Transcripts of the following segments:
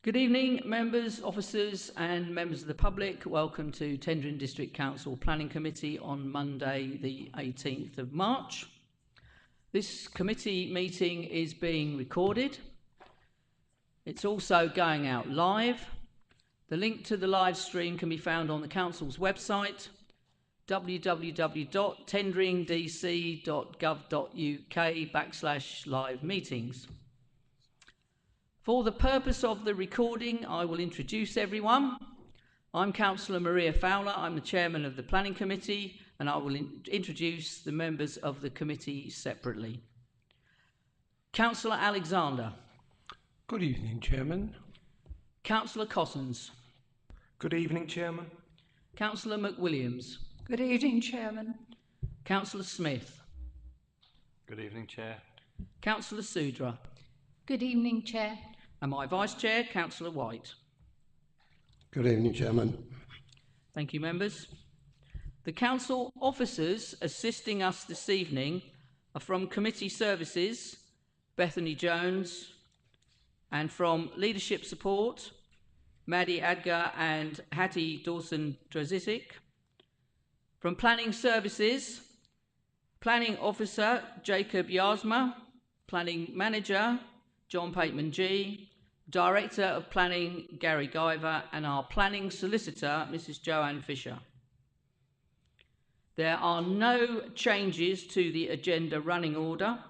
Good evening, members, officers and members of the public. Welcome to Tendring District Council Planning Committee on Monday the 18th of March. This committee meeting is being recorded. It's also going out live. The link to the live stream can be found on the Council's website, www.tendringdc.gov.uk/live meetings. For the purpose of the recording, I will introduce everyone. I'm Councillor Maria Fowler. I'm the Chairman of the Planning Committee, and I will introduce the members of the committee separately. Councillor Alexander. Good evening, Chairman. Councillor Cossens. Good evening, Chairman. Councillor McWilliams. Good evening, Chairman. Councillor Smith. Good evening, Chair. Councillor Sudra. Good evening, Chair. And my Vice Chair, Councillor White. Good evening, Chairman. Thank you, members. The Council officers assisting us this evening are from Committee Services, Bethany Jones, and from Leadership Support, Maddie Adgar and Hattie Dawson-Drozic. From Planning Services, Planning Officer Jacob Yasma, Planning Manager John Pateman G, Director of Planning Gary Guyver, and our Planning Solicitor Mrs Joanne Fisher. There are no changes to the agenda running order.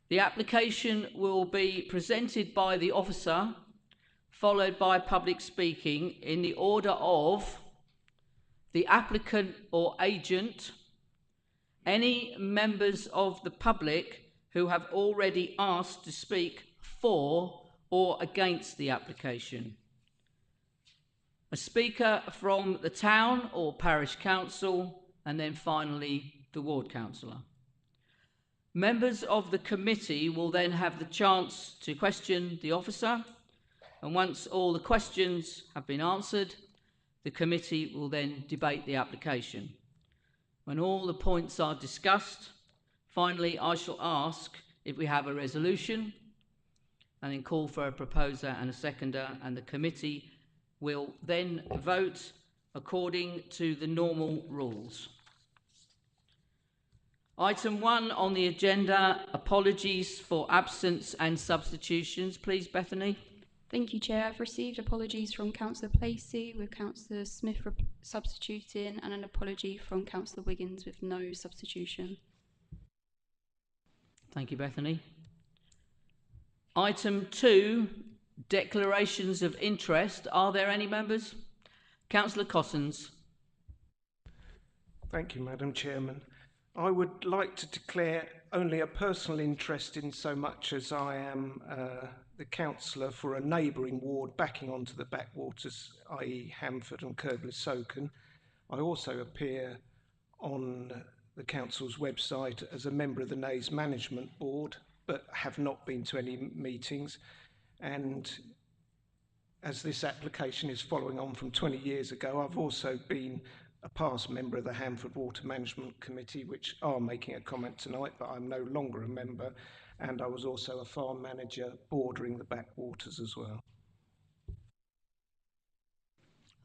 The application will be presented by the officer, followed by public speaking in the order of the applicant or agent, any members of the public who have already asked to speak for or against the application, a speaker from the town or parish council, and then finally the ward councillor. Members of the committee will then have the chance to question the officer, and once all the questions have been answered, the committee will then debate the application. When all the points are discussed, finally, I shall ask if we have a resolution and then call for a proposer and a seconder, and the committee will then vote according to the normal rules. Item 1 on the agenda, apologies for absence and substitutions. Please, Bethany. Thank you, Chair. I've received apologies from Councillor Placey with Councillor Smith substituting, and an apology from Councillor Wiggins with no substitution. Thank you, Bethany. Item 2, declarations of interest. Are there any members? Councillor Cossens. Thank you, Madam Chairman. I would like to declare only a personal interest in so much as I am the councillor for a neighbouring ward backing onto the backwaters, i.e. Hamford and Kirkby-Soken. I also appear on the council's website as a member of the Nays Management Board, but have not been to any meetings. And as this application is following on from 20 years ago, I've also been a past member of the Hamford Water Management Committee, which are making a comment tonight, but I'm no longer a member, and I was also a farm manager bordering the backwaters as well.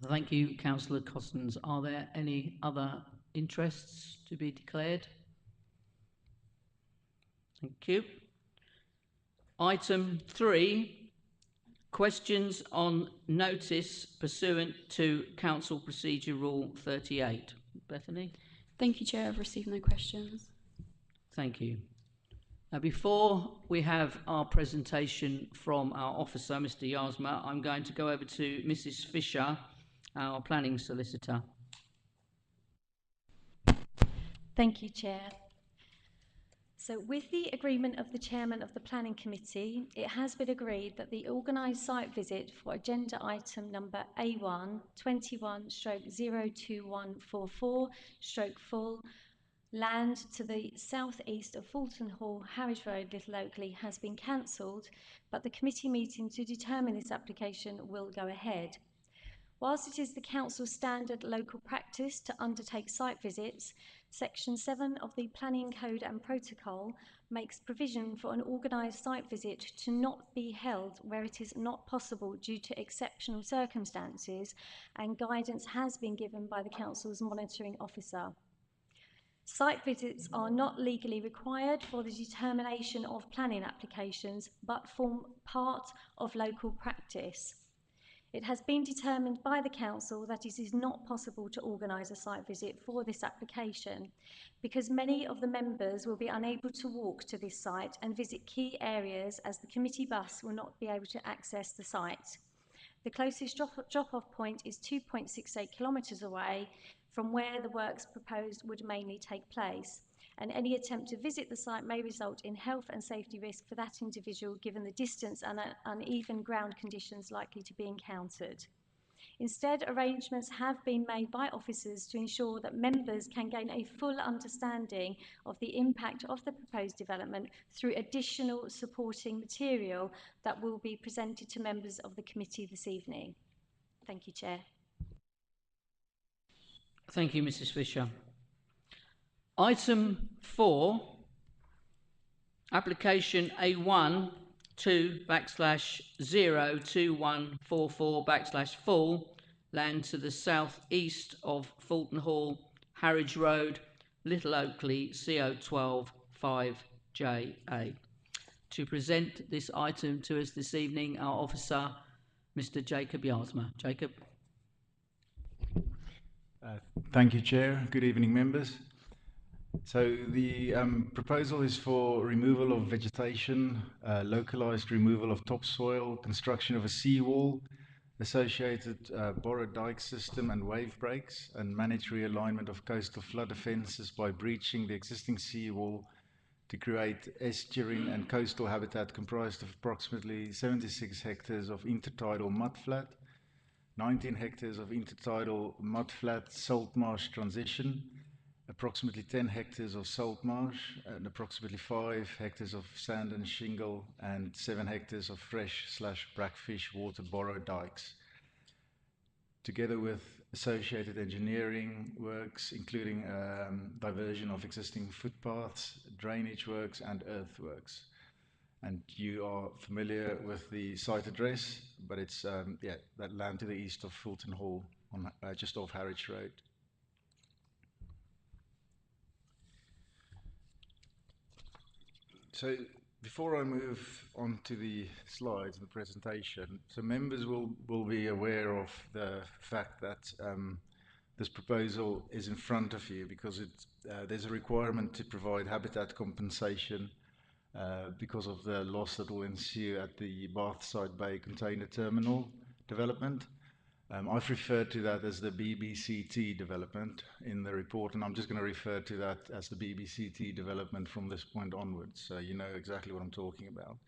Thank you, Councillor Cossens. Are there any other interests to be declared? Thank you. Item 3, questions on notice pursuant to Council Procedure Rule 38. Bethany? Thank you, Chair. I've received no questions. Thank you. Now, before we have our presentation from our officer, Mr. Yasma, I'm going to go over to Mrs. Fisher, our planning solicitor. Thank you, Chair. So with the agreement of the Chairman of the Planning Committee, it has been agreed that the organised site visit for agenda item number A1 21/02144/full land to the south-east of Fulton Hall, Harwich Road, Little Oakley, has been cancelled, but the committee meeting to determine this application will go ahead. Whilst it is the Council's standard local practice to undertake site visits, Section 7 of the Planning Code and Protocol makes provision for an organised site visit to not be held where it is not possible due to exceptional circumstances, and guidance has been given by the Council's monitoring officer. Site visits are not legally required for the determination of planning applications, but form part of local practice. It has been determined by the Council that it is not possible to organise a site visit for this application because many of the members will be unable to walk to this site and visit key areas as the committee bus will not be able to access the site. The closest drop-off point is 2.68 kilometres away from where the works proposed would mainly take place, and any attempt to visit the site may result in health and safety risk for that individual given the distance and uneven ground conditions likely to be encountered. Instead, arrangements have been made by officers to ensure that members can gain a full understanding of the impact of the proposed development through additional supporting material that will be presented to members of the committee this evening. Thank you, Chair. Thank you, Mrs. Fisher. Item 4, application A1/2/02144/ land to the south east of Fulton Hall, Harwich Road, Little Oakley, CO12 5JA. To present this item to us this evening, our officer, Mr. Jacob Yasma. Jacob. Thank you, Chair. Good evening, members. So the proposal is for removal of vegetation, localised removal of topsoil, construction of a seawall, associated borrow dike system and wave breaks, and managed realignment of coastal flood defences by breaching the existing seawall to create estuarine and coastal habitat comprised of approximately 76 hectares of intertidal mudflat, 19 hectares of intertidal mudflat salt marsh transition, approximately 10 hectares of salt marsh, and approximately 5 hectares of sand and shingle, and 7 hectares of fresh/brackfish water borrow dikes, together with associated engineering works, including diversion of existing footpaths, drainage works, and earthworks. And you are familiar with the site address, but it's that land to the east of Fulton Hall, on just off Harwich Road. So before I move on to the slides and the presentation, so members will be aware of the fact that this proposal is in front of you because there's a requirement to provide habitat compensation because of the loss that will ensue at the Bathside Bay Container Terminal development. I've referred to that as the BBCT development in the report, and I'm just going to refer to that as the BBCT development from this point onwards, so you know exactly what I'm talking about.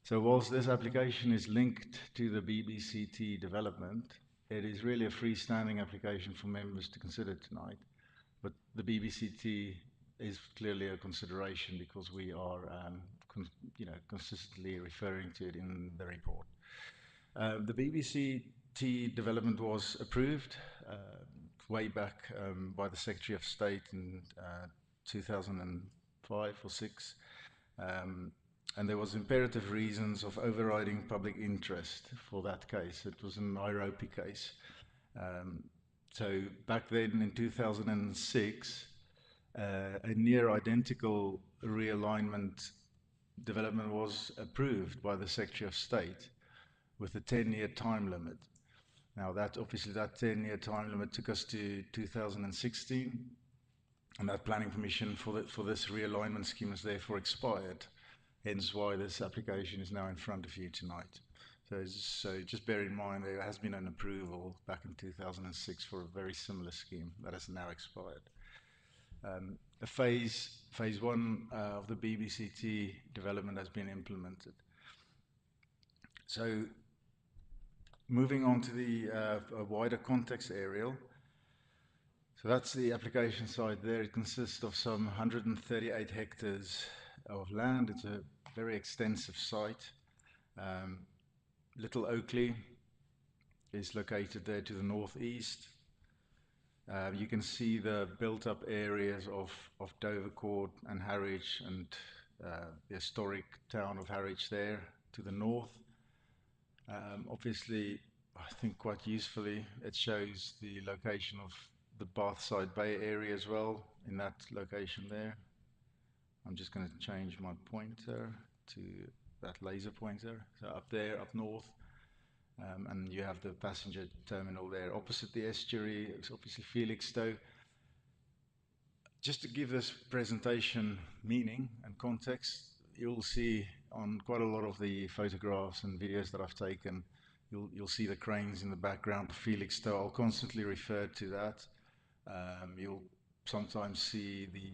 So whilst this application is linked to the BBCT development, it is really a freestanding application for members to consider tonight, but the BBCT is clearly a consideration because we are consistently referring to it in the report. The BBCT development was approved way back by the Secretary of State in 2005 or 6, and there was imperative reasons of overriding public interest for that case. It was an IROPI case. So back then in 2006, a near identical realignment development was approved by the Secretary of State with a 10-year time limit. Now that 10-year time limit took us to 2016, and that planning permission for this realignment scheme is therefore expired, hence why this application is now in front of you tonight. So just bear in mind there has been an approval back in 2006 for a very similar scheme that has now expired. Phase 1 of the BBCT development has been implemented. So moving on to the wider context aerial. So that's the application site there. It consists of some 138 hectares of land. It's a very extensive site. Little Oakley is located there to the northeast. You can see the built-up areas of Dovercourt and Harwich and the historic town of Harwich there to the north. Obviously, I think quite usefully, it shows the location of the Bathside Bay area as well in that location there. I'm just going to change my pointer to that laser pointer. So up there, up north, and you have the passenger terminal there. Opposite the estuary, it's obviously Felixstowe. Just to give this presentation meaning and context, you'll see on quite a lot of the photographs and videos that I've taken, you'll see the cranes in the background of Felixstowe. I'll constantly refer to that. You'll sometimes see the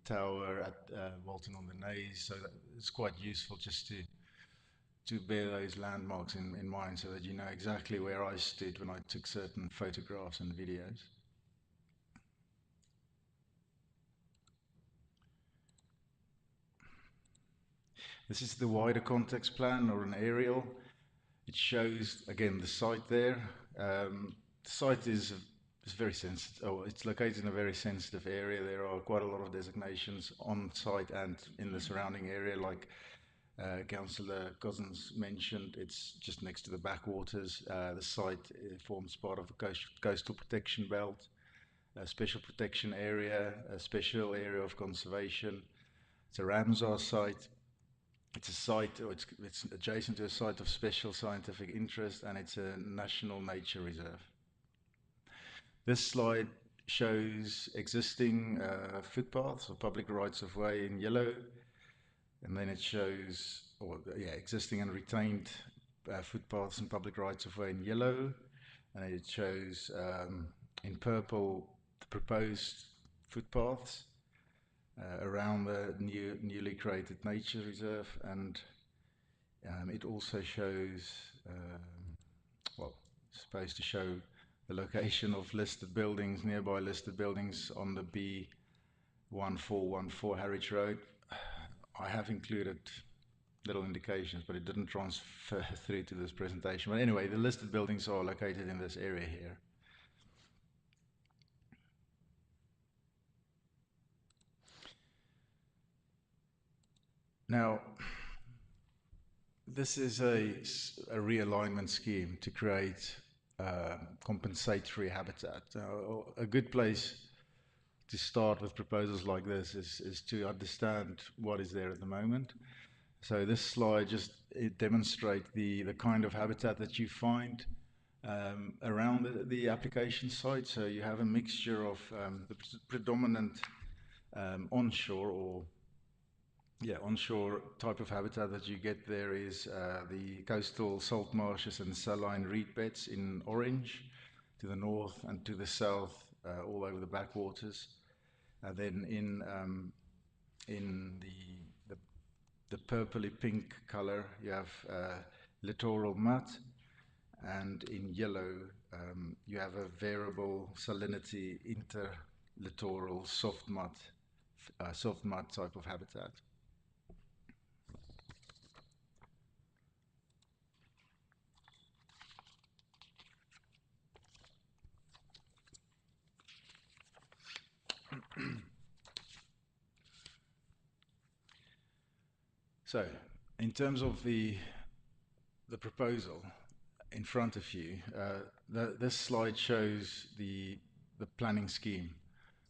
tower at Walton on the Naze, so that it's quite useful just to bear those landmarks in mind so that you know exactly where I stood when I took certain photographs and videos. This is the wider context plan, or an aerial. It shows, again, the site there. The site is very sensitive. Oh, it's located in a very sensitive area. There are quite a lot of designations on site and in the surrounding area, like Councillor Cousins mentioned. It's just next to the backwaters. The site forms part of a coastal protection belt, a special protection area, a special area of conservation. It's a Ramsar site. It's a site, or it's adjacent to a site of special scientific interest, and it's a national nature reserve. This slide shows existing footpaths or public rights of way in yellow, and then it shows, existing and retained footpaths and public rights of way in yellow, and it shows in purple the proposed footpaths around the newly created nature reserve, and it also shows, it's supposed to show the location of listed buildings, nearby listed buildings on the B1414 Harwich Road. I have included little indications, but it didn't transfer through to this presentation. But anyway, the listed buildings are located in this area here. Now, this is a realignment scheme to create compensatory habitat. A good place to start with proposals like this is to understand what is there at the moment. So this slide it demonstrates the kind of habitat that you find around the application site. So you have a mixture of the predominant onshore type of habitat that you get there is the coastal salt marshes and saline reed beds in orange to the north and to the south, all over the backwaters. And then in the purpley pink color, you have littoral mud, and in yellow you have a variable salinity interlittoral soft mud type of habitat. So, in terms of the proposal in front of you, this slide shows the planning scheme,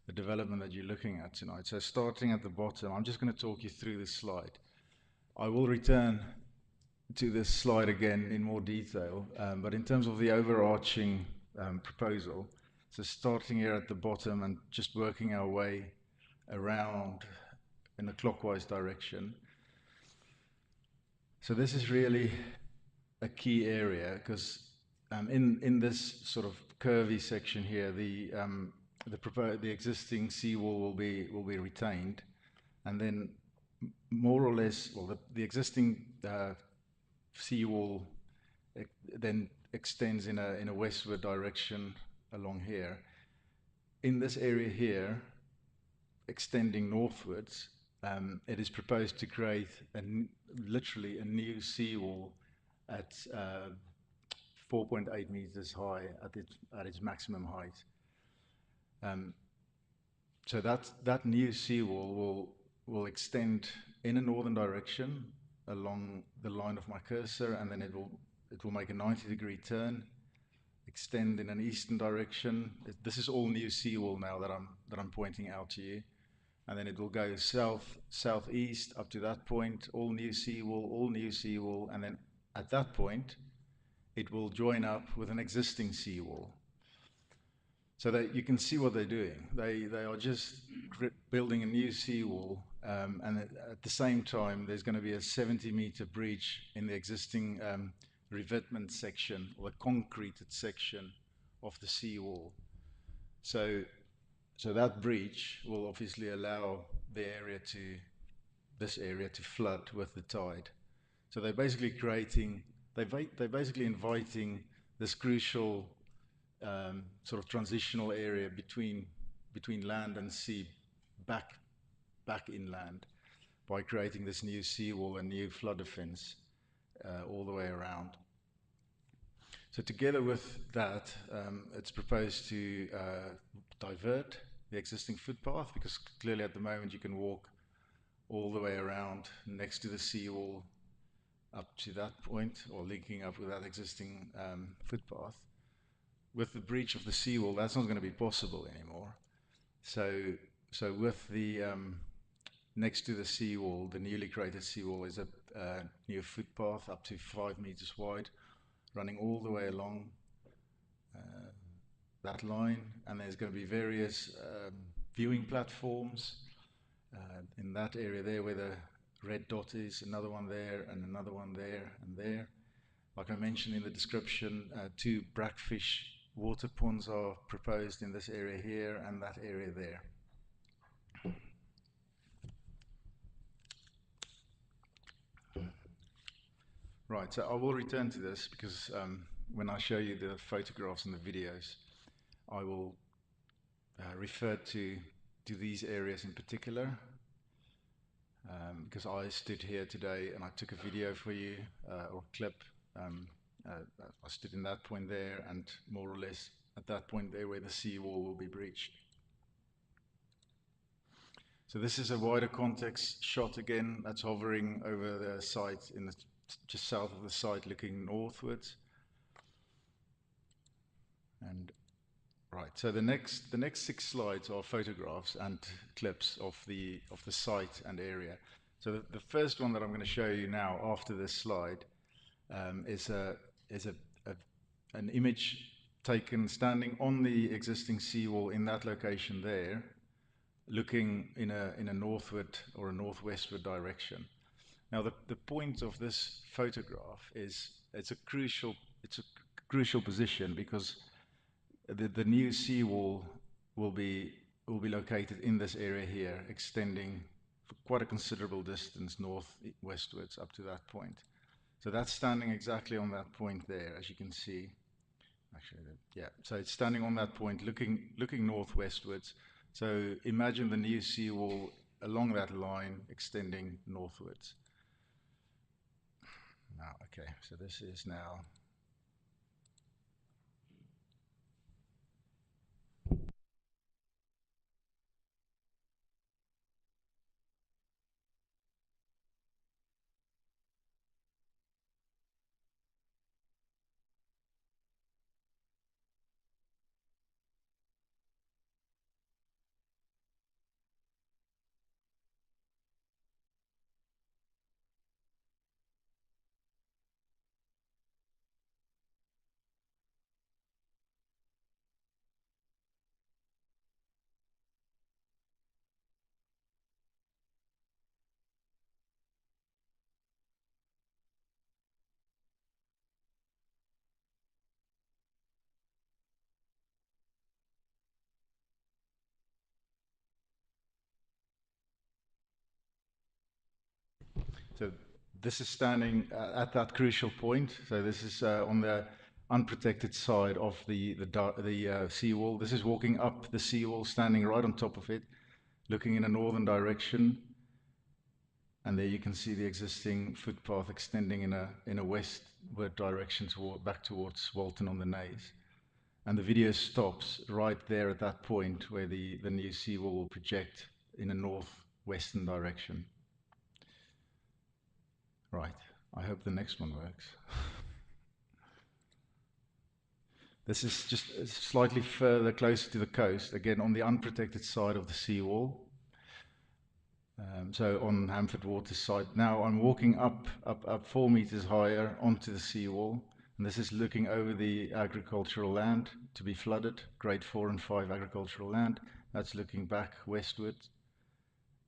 the development that you're looking at tonight. So starting at the bottom, I'm just going to talk you through this slide. I will return to this slide again in more detail, but in terms of the overarching proposal, so starting here at the bottom and just working our way around in a clockwise direction. So this is really a key area, because in this sort of curvy section here, the existing seawall will be retained, and then more or less, the existing seawall then extends in a westward direction along here. In this area here, extending northwards, it is proposed to create literally a new seawall at 4.8 meters high at its maximum height. So that new seawall will extend in a northern direction along the line of my cursor, and then it will make a 90-degree turn, extend in an eastern direction. This is all new seawall now that I'm pointing out to you. And then it will go south, southeast up to that point, all new seawall, and then at that point, it will join up with an existing seawall. So that you can see what they're doing. They are just building a new seawall, and at the same time, there's going to be a 70-meter breach in the existing revetment section, or the concreted section of the seawall. So that breach will obviously allow this area to flood with the tide. So they're basically they're basically inviting this crucial sort of transitional area between land and sea back inland by creating this new seawall and new flood defense all the way around. So together with that, it's proposed to divert the existing footpath, because clearly at the moment you can walk all the way around next to the seawall up to that point, or linking up with that existing footpath. With the breach of the seawall, that's not going to be possible anymore. So with the next to the seawall, the newly created seawall is a new footpath up to 5 meters wide, running all the way along that line, and there's going to be various viewing platforms in that area there where the red dot is, another one there, and another one there, and there. Like I mentioned in the description, 2 bracfish water ponds are proposed in this area here and that area there. Right, so I will return to this because when I show you the photographs and the videos, I will refer to these areas in particular, because I stood here today and I took a video for you, or a clip. I stood in that point there, and more or less at that point there where the seawall will be breached. So this is a wider context shot again, that's hovering over the site just south of the site, looking northwards. And right, so the next 6 slides are photographs and clips of the site and area. So the first one that I'm going to show you now after this slide is an image taken standing on the existing seawall in that location there, looking in a northward or a northwestward direction. Now the point of this photograph is it's a crucial position, because the new seawall will be located in this area here, extending for quite a considerable distance northwestwards up to that point. So that's standing exactly on that point there, as you can see. Actually, yeah. So it's standing on that point, looking northwestwards. So imagine the new seawall along that line, extending northwards. Now, okay. So this is now. So this is standing at that crucial point. So this is on the unprotected side of the seawall. This is walking up the seawall, standing right on top of it, looking in a northern direction. And there you can see the existing footpath extending in a westward direction back towards Walton on the Naze. And the video stops right there at that point where the new seawall will project in a northwestern direction. Right, I hope the next one works. This is just slightly further closer to the coast, again on the unprotected side of the seawall. So on Hamford Water's side. Now I'm walking up 4 meters higher onto the seawall, and this is looking over the agricultural land to be flooded, grade 4 and 5 agricultural land. That's looking back westward,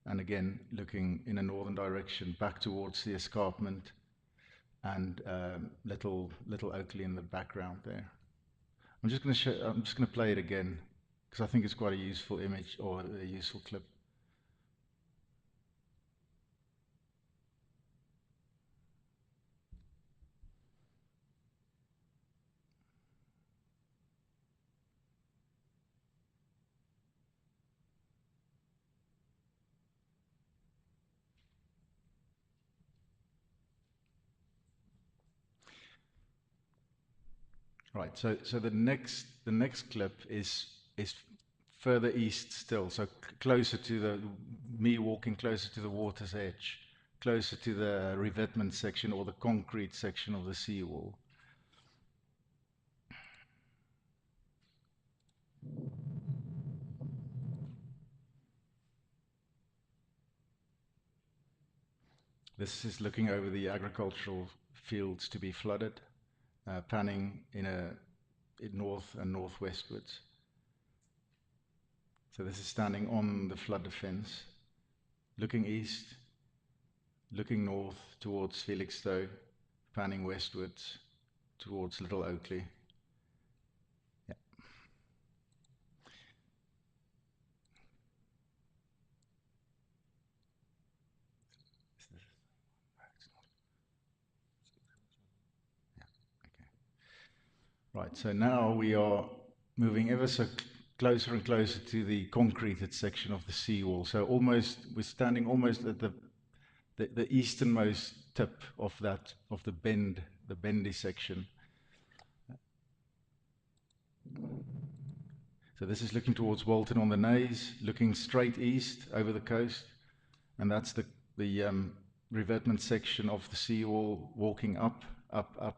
and again looking in a northern direction back towards the escarpment, and little Oakley in the background there. I'm just going to play it again because I think it's quite a useful image or a useful clip. Right, so the next clip is further east still, so closer to me walking closer to the water's edge, closer to the revetment section or the concrete section of the seawall. This is looking over the agricultural fields to be flooded, panning in north and northwestwards. So this is standing on the flood defence, looking east, looking north towards Felixstowe, panning westwards towards Little Oakley. Yeah. Right, so now we are moving ever so closer and closer to the concreted section of the seawall. So we're standing almost at the easternmost tip of the bendy section. So this is looking towards Walton on the Naze, looking straight east over the coast, and that's the revetment section of the seawall, walking up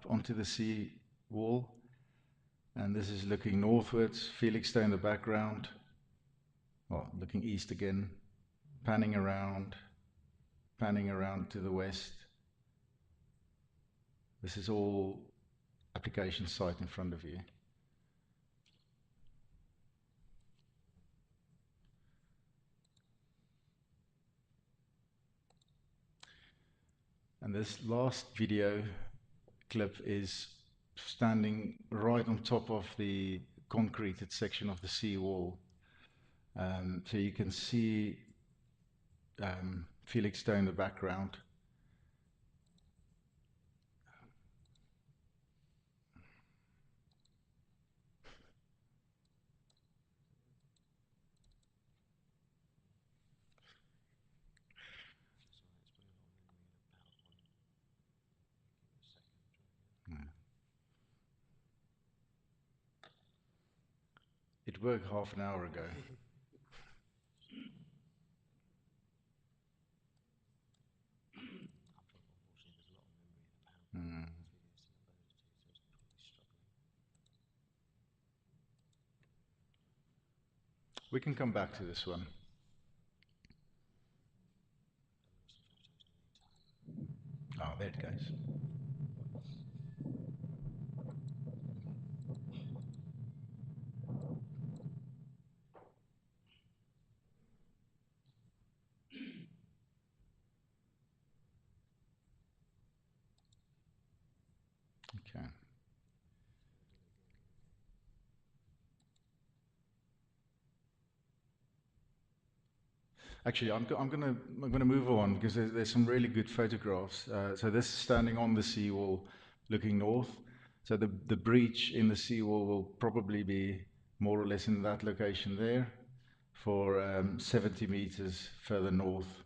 onto the seawall. And this is looking northwards, Felixstowe in the background, well, looking east again, panning around to the west. This is all application site in front of you. And this last video clip is standing right on top of the concreted section of the seawall. So you can see Felixstowe in the background. It worked half an hour ago. We can come back to this one. Oh, there it goes. Okay. Actually, I'm gonna move on because there's some really good photographs. So this is standing on the seawall, looking north. So the breach in the seawall will probably be more or less in that location there, for 70 meters further north.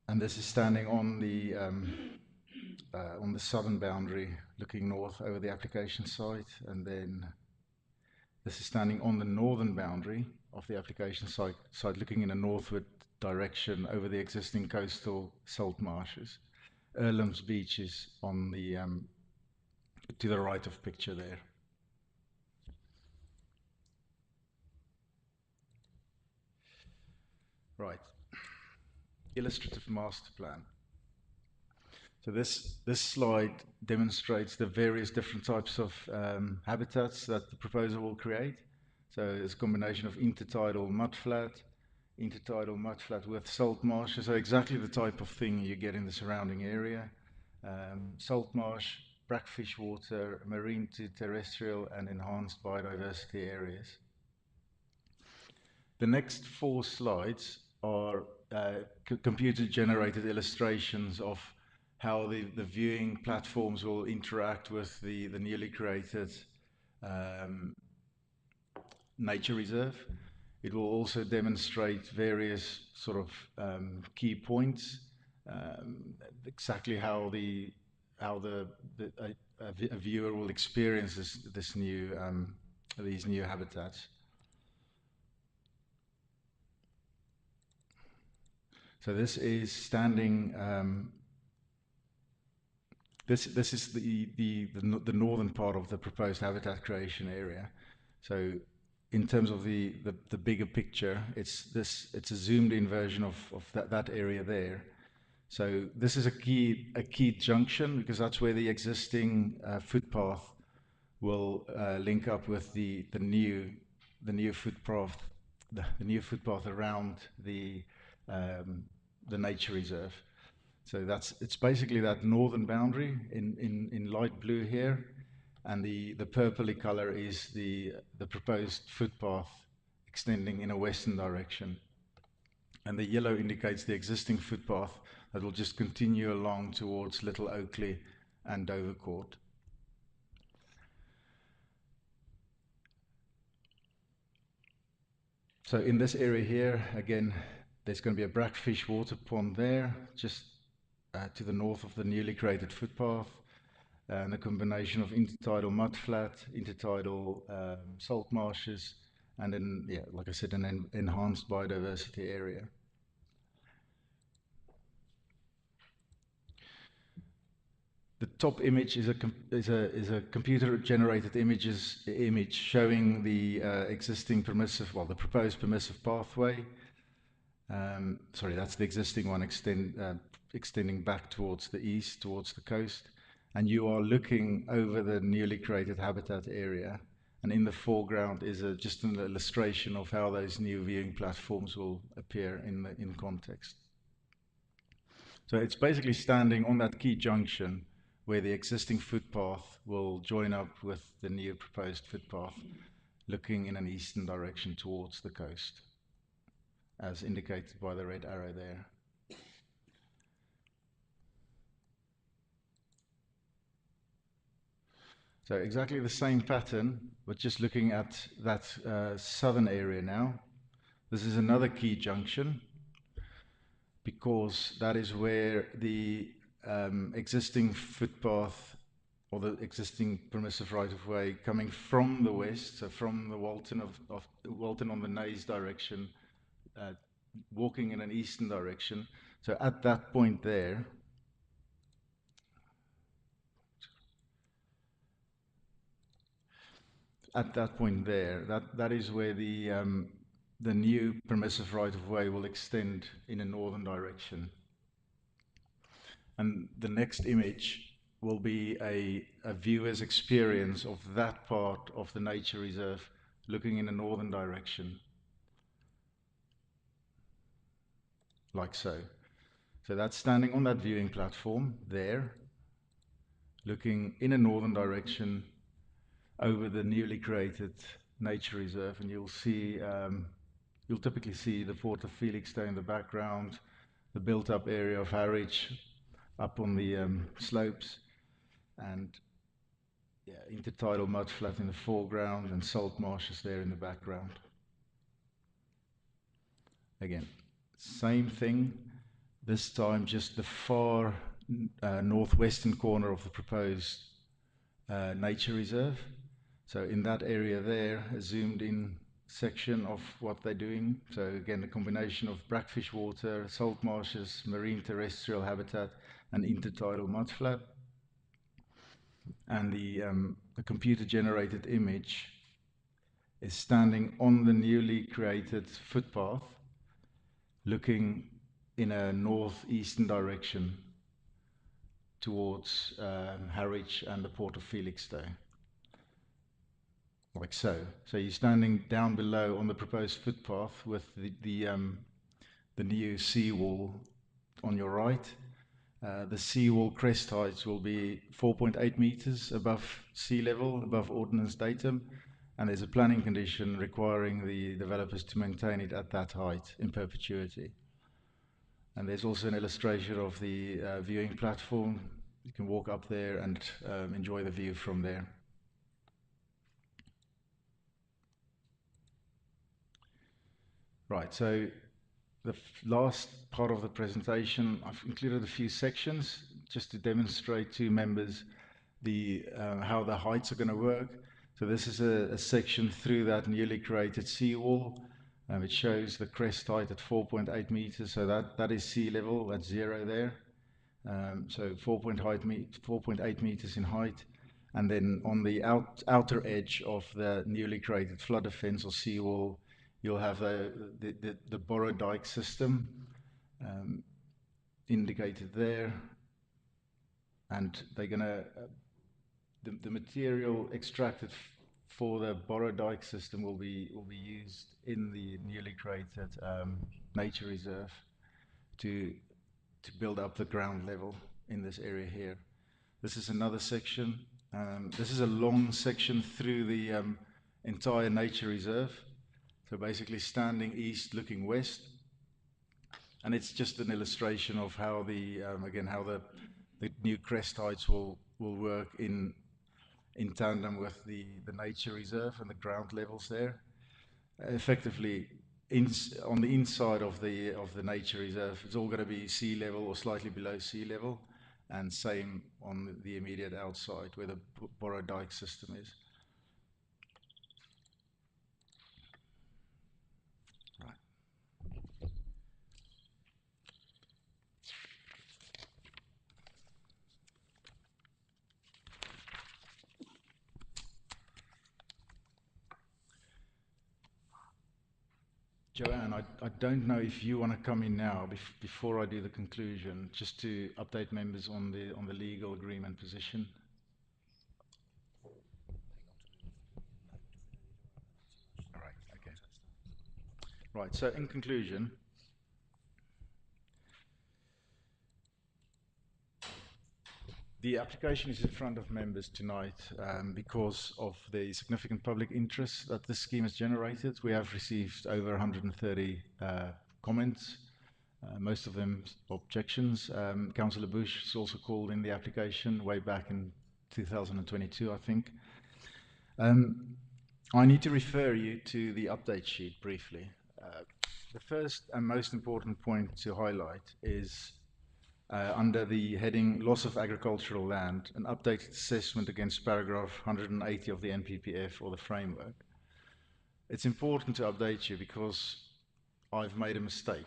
And this is standing on the southern boundary, looking north over the application site, and then this is standing on the northern boundary of the application site looking in a northward direction over the existing coastal salt marshes. Earlham's Beach is on the to the right of picture there. Right, illustrative master plan. So this slide demonstrates the various different types of habitats that the proposal will create. So it's a combination of intertidal mudflat with salt marshes, so exactly the type of thing you get in the surrounding area. Salt marsh, brackish water, marine to terrestrial and enhanced biodiversity areas. The next 4 slides are computer-generated illustrations of how the viewing platforms will interact with the newly created nature reserve. It will also demonstrate various sort of key points, exactly how a viewer will experience these new habitats. So this is standing. This is the northern part of the proposed habitat creation area. So in terms of the bigger picture, it's a zoomed in version of that area there. So this is a key junction because that's where the existing footpath will link up with the new footpath around the nature reserve. So it's basically that northern boundary in light blue here, and the purpley color is the proposed footpath extending in a western direction. And the yellow indicates the existing footpath that will just continue along towards Little Oakley and Dovercourt. So in this area here, again, there's going to be a brackish water pond there, just to the north of the newly created footpath, and a combination of intertidal mudflat, intertidal salt marshes, and then, yeah, like I said, an enhanced biodiversity area. The top image is a computer-generated image showing the the proposed permissive pathway. Sorry, that's the existing one extending back towards the east, towards the coast. And you are looking over the newly created habitat area. And in the foreground is just an illustration of how those new viewing platforms will appear in context. So it's basically standing on that key junction where the existing footpath will join up with the new proposed footpath, looking in an eastern direction towards the coast, as indicated by the red arrow there. So exactly the same pattern, but just looking at that southern area now. This is another key junction, because that is where the existing footpath or the existing permissive right-of-way coming from the west, so from the Walton on the Naze direction, walking in an eastern direction. So at that point there, that is where the new permissive right-of-way will extend in a northern direction. And the next image will be a viewer's experience of that part of the nature reserve looking in a northern direction, like so. So that's standing on that viewing platform there, looking in a northern direction over the newly created nature reserve, and you'll typically see the Port of Felixstowe in the background, the built-up area of Harwich up on the slopes, and yeah, intertidal mudflat in the foreground and salt marshes there in the background. Again, same thing, this time just the far northwestern corner of the proposed nature reserve. So in that area there, a zoomed in section of what they're doing. So again, a combination of brackish water, salt marshes, marine terrestrial habitat, and intertidal mudflat. And the computer-generated image is standing on the newly created footpath, looking in a northeastern direction towards Harwich and the port of Felixstowe. Like so. So you're standing down below on the proposed footpath with the new seawall on your right. The seawall crest heights will be 4.8 meters above sea level, above ordnance datum, and there's a planning condition requiring the developers to maintain it at that height in perpetuity. And there's also an illustration of the viewing platform. You can walk up there and enjoy the view from there. Right, so the last part of the presentation, I've included a few sections just to demonstrate to members how the heights are going to work. So this is a section through that newly created seawall. It shows the crest height at 4.8 meters, so that is sea level, that's 0 there. So 4.8 meters in height. And then on the outer edge of the newly created flood defense or seawall, you'll have the Borrow Dyke system indicated there. And they're going to, the material extracted for the Borrow Dyke system will be used in the newly created nature reserve to build up the ground level in this area here. This is another section. This is a long section through the entire nature reserve. So basically standing east, looking west. And it's just an illustration of how again, how the new crest heights will work in tandem with the nature reserve and the ground levels there. Effectively, on the inside of the nature reserve, it's all going to be sea level or slightly below sea level, and same on the immediate outside where the Borrow Dyke system is. Joanne, I don't know if you want to come in now before I do the conclusion, just to update members on the legal agreement position. All right, okay. Right, so in conclusion, the application is in front of members tonight because of the significant public interest that this scheme has generated. We have received over 130 comments, most of them objections. Councillor Bush has also called in the application way back in 2022, I think. I need to refer you to the update sheet briefly. The first and most important point to highlight is under the heading Loss of Agricultural Land, an updated assessment against paragraph 180 of the NPPF or the framework. It's important to update you because I've made a mistake.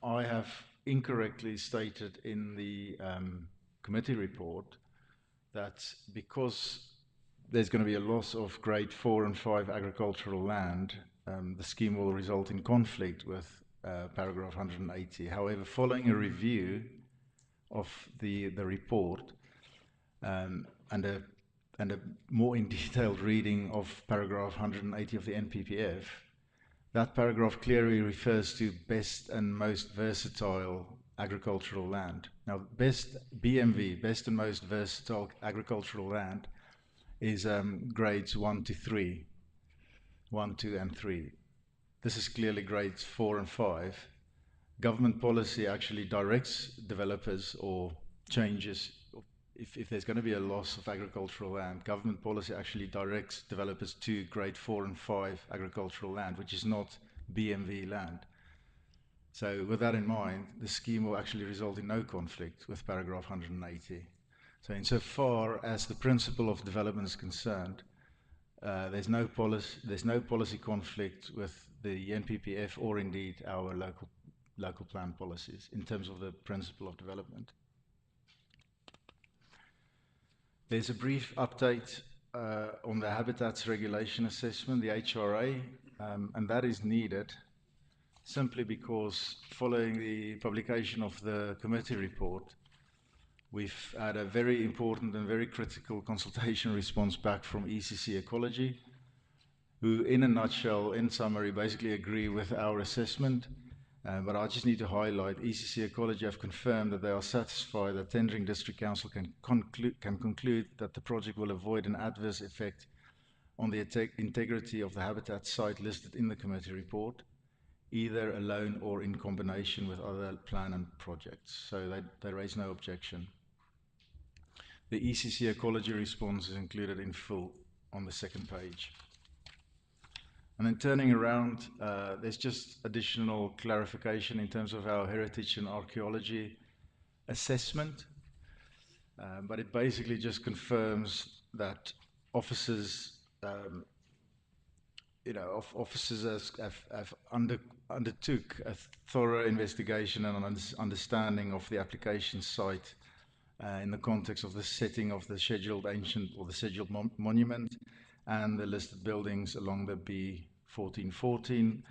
I have incorrectly stated in the committee report that because there's going to be a loss of grade 4 and 5 agricultural land, the scheme will result in conflict with paragraph 180. However, following a review of the report and a more in detailed reading of paragraph 180 of the NPPF, that paragraph clearly refers to best and most versatile agricultural land. Now, best BMV, best and most versatile agricultural land, is grades 1 to 3, 1, 2, and 3. This is clearly grades 4 and 5. Government policy actually directs developers or changes, if there's going to be a loss of agricultural land, government policy actually directs developers to grade 4 and 5 agricultural land, which is not BMV land. So with that in mind, the scheme will actually result in no conflict with paragraph 180. So insofar as the principle of development is concerned, There's no policy conflict with the NPPF or indeed our local plan policies in terms of the principle of development. There's a brief update on the Habitats Regulation Assessment, the HRA, and that is needed simply because following the publication of the committee report, we've had a very important and very critical consultation response back from ECC Ecology, who in a nutshell, in summary, basically agree with our assessment. But I just need to highlight, ECC Ecology have confirmed that they are satisfied that Tendring District Council can conclude that the project will avoid an adverse effect on the integrity of the habitat site listed in the committee report, either alone or in combination with other plan and projects. So they raise no objection. The ECC Ecology response is included in full on the second page. And then turning around, there's just additional clarification in terms of our heritage and archaeology assessment. But it basically just confirms that officers, officers have undertook a thorough investigation and understanding of the application site in the context of the setting of the scheduled ancient or the scheduled monument and the listed buildings along the B1414.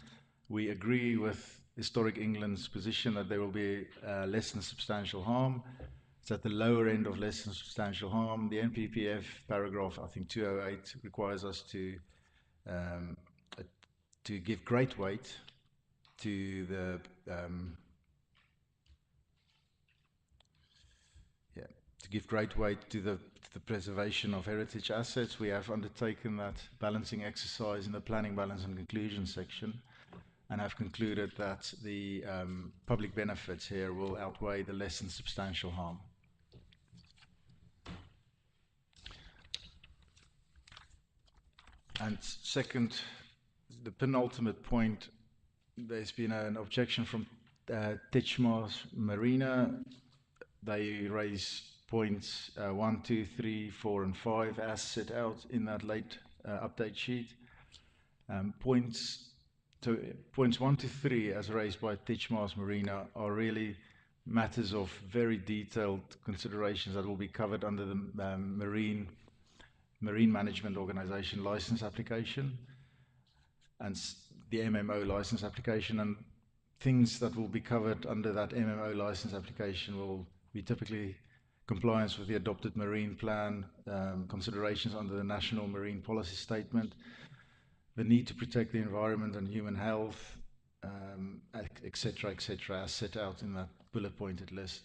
We agree with Historic England's position that there will be less than substantial harm. It's at the lower end of less than substantial harm. The NPPF paragraph, I think 208, requires us to give great weight to the the preservation of heritage assets. We have undertaken that balancing exercise in the planning balance and conclusion section and have concluded that the public benefits here will outweigh the less than substantial harm. And second, the penultimate point, there's been an objection from Titchmarsh Marina. They raise points 1, 2, 3, 4, and 5 as set out in that late update sheet. Points 1 to 3, as raised by Titchmarsh Marina, are really matters of very detailed considerations that will be covered under the Marine Management Organization license application and the MMO license application, and things that will be covered under that MMO license application will be typically compliance with the adopted marine plan, considerations under the National Marine Policy Statement, the need to protect the environment and human health, etc., as set out in that bullet-pointed list.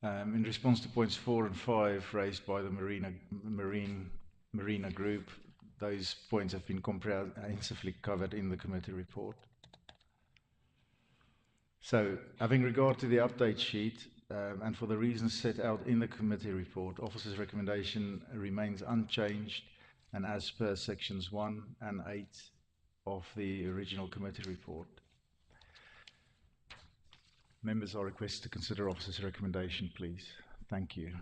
In response to points 4 and 5 raised by the Marina Group, those points have been comprehensively covered in the committee report. So, having regard to the update sheet, and for the reasons set out in the committee report, Office's recommendation remains unchanged and as per sections 1 and 8 of the original committee report. Members are requested to consider Office's recommendation, please. Thank you.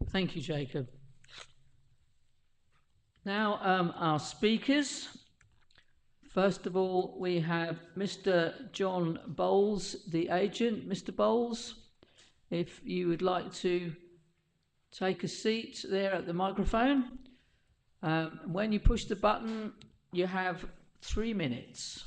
Thank you, Jacob. Now, our speakers. First of all, we have Mr. John Bowles, the agent. Mr. Bowles, if you would like to take a seat there at the microphone. When you push the button, you have 3 minutes.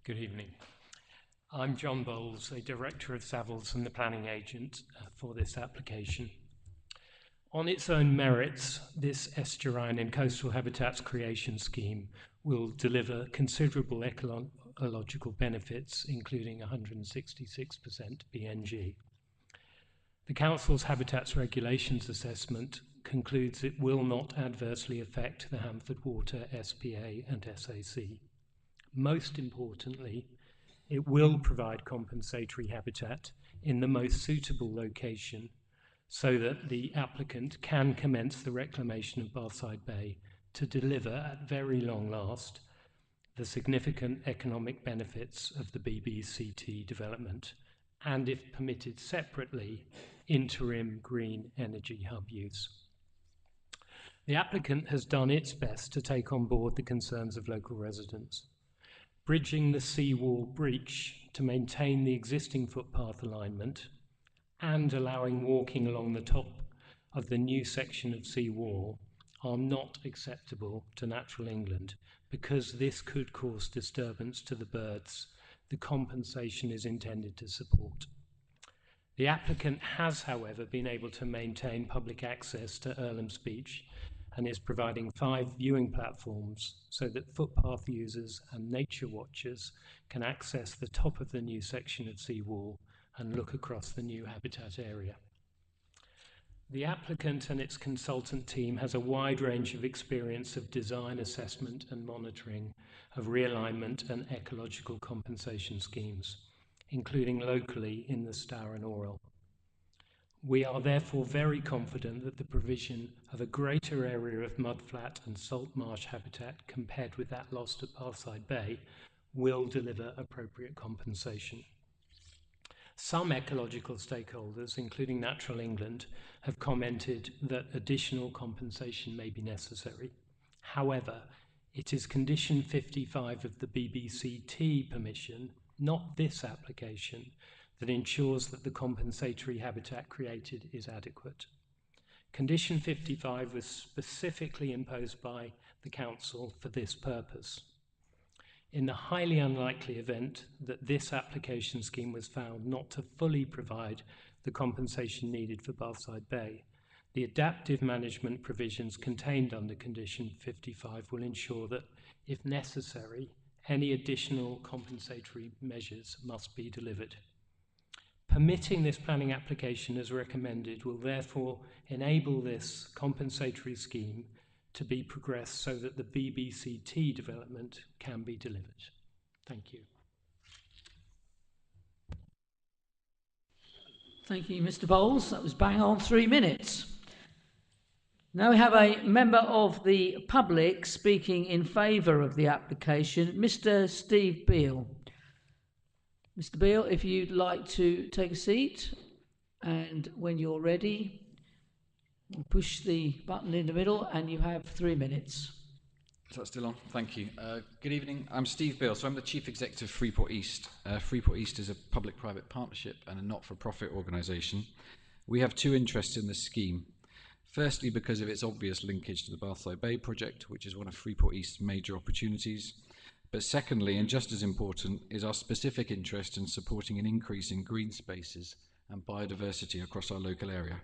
Good evening. I'm John Bowles, a Director of Savills and the planning agent for this application. On its own merits, this estuarine and coastal habitats creation scheme will deliver considerable ecological benefits, including 166% BNG. The Council's Habitats Regulations Assessment concludes it will not adversely affect the Hamford Water SPA and SAC. Most importantly, it will provide compensatory habitat in the most suitable location so that the applicant can commence the reclamation of Bathside Bay to deliver, at very long last, the significant economic benefits of the BBCT development, and if permitted separately, interim green energy hub use. The applicant has done its best to take on board the concerns of local residents. Bridging the seawall breach to maintain the existing footpath alignment and allowing walking along the top of the new section of seawall are not acceptable to Natural England because this could cause disturbance to the birds the compensation is intended to support. The applicant has, however, been able to maintain public access to Earlham's Beach and is providing 5 viewing platforms so that footpath users and nature watchers can access the top of the new section of seawall and look across the new habitat area. The applicant and its consultant team has a wide range of experience of design, assessment and monitoring of realignment and ecological compensation schemes, including locally in the Stour and Orwell. We are therefore very confident that the provision of a greater area of mudflat and salt marsh habitat compared with that lost at Bathside Bay will deliver appropriate compensation. Some ecological stakeholders, including Natural England, have commented that additional compensation may be necessary. However, it is condition 55 of the BBCT permission, not this application, that ensures that the compensatory habitat created is adequate. Condition 55 was specifically imposed by the Council for this purpose. In the highly unlikely event that this application scheme was found not to fully provide the compensation needed for Bathside Bay, the adaptive management provisions contained under Condition 55 will ensure that, if necessary, any additional compensatory measures must be delivered. Permitting this planning application as recommended will therefore enable this compensatory scheme to be progressed so that the BBCT development can be delivered. Thank you. Thank you, Mr. Bowles. That was bang on 3 minutes. Now we have a member of the public speaking in favour of the application, Mr. Steve Beale. Mr. Beale, if you'd like to take a seat, and when you're ready, push the button in the middle and you have 3 minutes. Is that still on? Thank you. Good evening. I'm Steve Beale, so I'm the Chief Executive of Freeport East. Freeport East is a public-private partnership and a not-for-profit organisation. We have 2 interests in this scheme. Firstly, because of its obvious linkage to the Bathside Bay project, which is one of Freeport East's major opportunities. But secondly, and just as important, is our specific interest in supporting an increase in green spaces and biodiversity across our local area.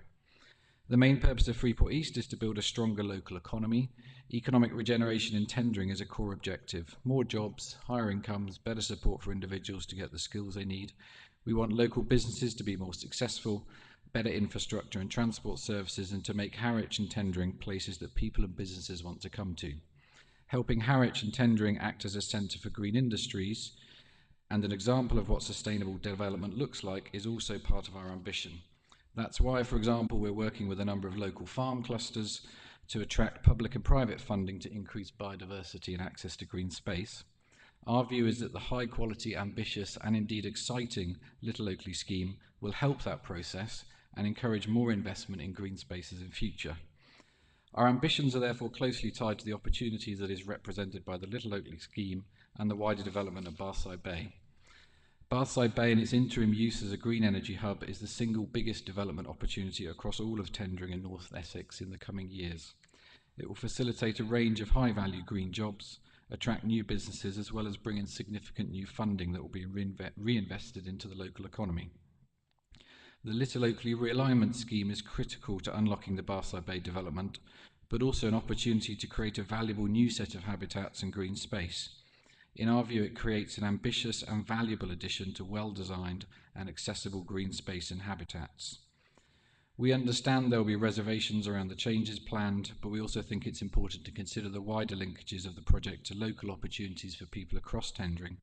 The main purpose of Freeport East is to build a stronger local economy. Economic regeneration and tendering is a core objective. More jobs, higher incomes, better support for individuals to get the skills they need. We want local businesses to be more successful, better infrastructure and transport services, and to make Harwich and Tendring places that people and businesses want to come to. Helping Harwich and Tendring act as a centre for green industries and an example of what sustainable development looks like is also part of our ambition. That's why, for example, we're working with a number of local farm clusters to attract public and private funding to increase biodiversity and access to green space. Our view is that the high quality, ambitious and indeed exciting Little Oakley scheme will help that process and encourage more investment in green spaces in future. Our ambitions are therefore closely tied to the opportunities that is represented by the Little Oakley scheme and the wider development of Bathside Bay. Bathside Bay and its interim use as a green energy hub is the single biggest development opportunity across all of Tendring and North Essex in the coming years. It will facilitate a range of high-value green jobs, attract new businesses, as well as bring in significant new funding that will be reinvested into the local economy. The Little Oakley realignment scheme is critical to unlocking the Bathside Bay development, but also an opportunity to create a valuable new set of habitats and green space. In our view, it creates an ambitious and valuable addition to well-designed and accessible green space and habitats. We understand there will be reservations around the changes planned, but we also think it's important to consider the wider linkages of the project to local opportunities for people across Tendring,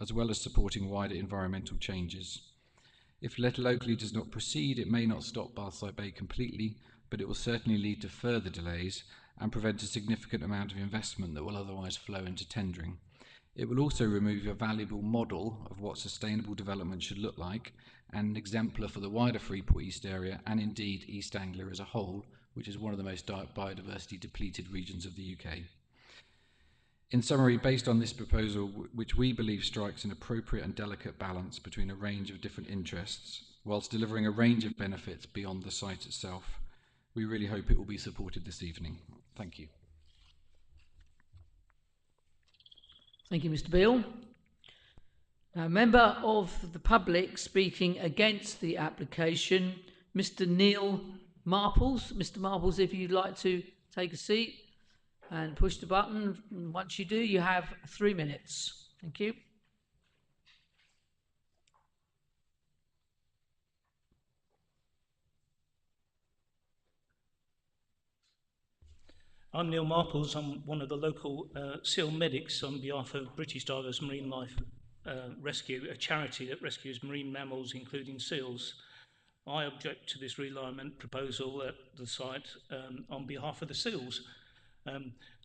as well as supporting wider environmental changes. If led locally does not proceed, it may not stop Bathside Bay completely, but it will certainly lead to further delays and prevent a significant amount of investment that will otherwise flow into tendering. It will also remove a valuable model of what sustainable development should look like, and an exemplar for the wider Freeport East area, and indeed East Anglia as a whole, which is one of the most biodiversity depleted regions of the UK. In summary, based on this proposal, which we believe strikes an appropriate and delicate balance between a range of different interests, whilst delivering a range of benefits beyond the site itself, we really hope it will be supported this evening. Thank you. Thank you, Mr. Beale. Now, a member of the public speaking against the application, Mr. Neil Marples. Mr. Marples, if you'd like to take a seat and push the button. Once you do, you have 3 minutes. Thank you. I'm Neil Marples. I'm one of the local SEAL medics on behalf of British Divers Marine Life Rescue, a charity that rescues marine mammals, including seals. I object to this realignment proposal at the site on behalf of the seals.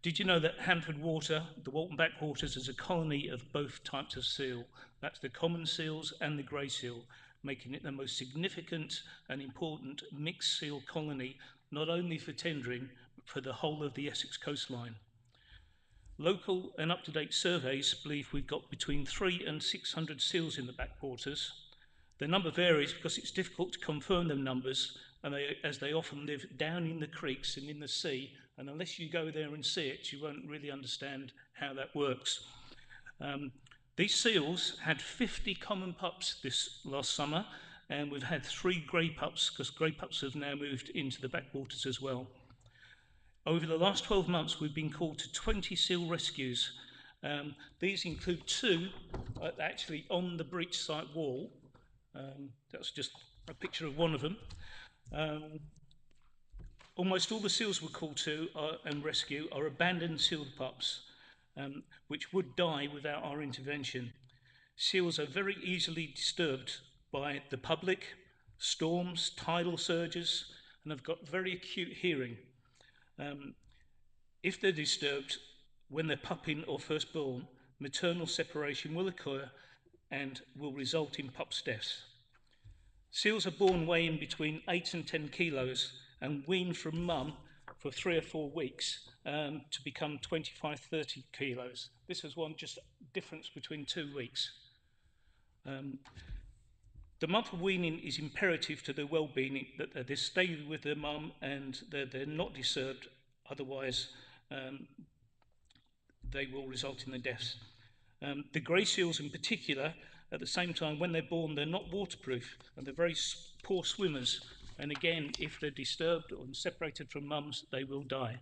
Did you know that Hanford Water, the Walton Backwaters, is a colony of both types of seal? That's the common seals and the grey seal, making it the most significant and important mixed seal colony, not only for tendering, but for the whole of the Essex coastline. Local and up-to-date surveys believe we've got between 300 and 600 seals in the backwaters. The number varies because it's difficult to confirm them numbers, and as they often live down in the creeks and in the sea, and unless you go there and see it, you won't really understand how that works. These seals had 50 common pups this last summer, and we've had 3 grey pups, because grey pups have now moved into the backwaters as well. Over the last 12 months, we've been called to 20 seal rescues. These include 2 actually on the breach site wall. That's just a picture of one of them. Almost all the seals we're called to and rescue are abandoned sealed pups, which would die without our intervention. Seals are very easily disturbed by the public, storms, tidal surges, and have got very acute hearing. If they're disturbed when they're pupping or first born, maternal separation will occur and will result in pups' deaths. Seals are born weighing between 8 and 10 kilos and weaned from mum for 3 or 4 weeks to become 25-30 kilos. This is one just difference between 2 weeks. The month of weaning is imperative to their well-being, that they stay with their mum and they're not disturbed, otherwise they will result in their deaths. The grey seals in particular, at the same time, when they're born, they're not waterproof and they're very poor swimmers. And again, if they're disturbed or separated from mums, they will die.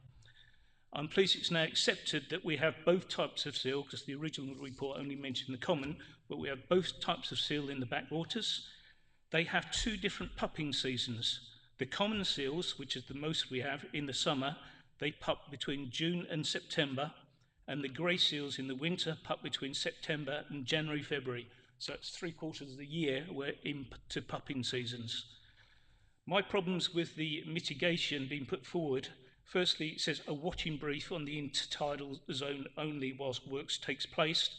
I'm pleased it's now accepted that we have both types of seal, because the original report only mentioned the common, but we have both types of seal in the backwaters. They have 2 different pupping seasons. The common seals, which is the most we have in the summer, they pup between June and September, and the grey seals in the winter pup between September and January, February. So it's 3/4 of the year we're into pupping seasons. My problems with the mitigation being put forward, firstly, it says a watching brief on the intertidal zone only whilst works takes place.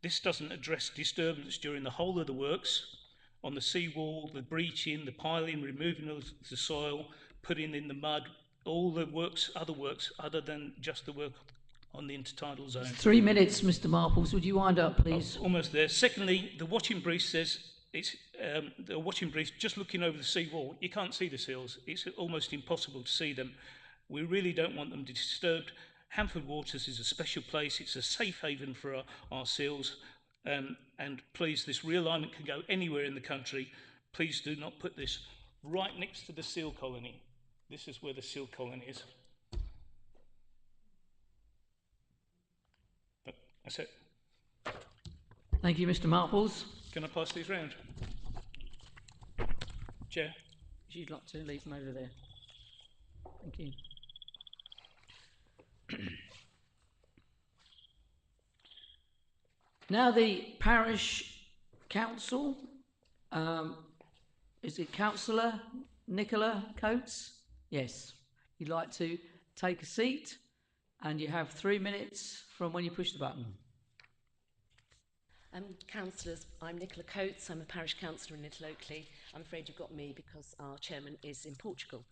This doesn't address disturbance during the whole of the works, on the seawall, the breaching, the piling, removing of the soil, putting in the mud, all the works, other than just the work on the intertidal zone. 3 minutes, Mr. Marples. Would you wind up, please? Almost there. Secondly, the watching brief says it's the watching brief just looking over the seawall. You can't see the seals. It's almost impossible to see them. We really don't want them disturbed. Hanford Waters is a special place. It's a safe haven for our seals. And please, this realignment can go anywhere in the country. Please do not put this right next to the seal colony. This is where the seal colony is. That's it. Thank you, Mr. Marples. Can I pass these round? Chair? If you'd like to leave them over there. Thank you. Now the parish council. is it Councillor Nicola Coates? Yes. You'd like to take a seat, and you have 3 minutes from when you push the button. Councillors, I'm Nicola Coates. I'm a parish councillor in Little Oakley. I'm afraid you've got me because our chairman is in Portugal.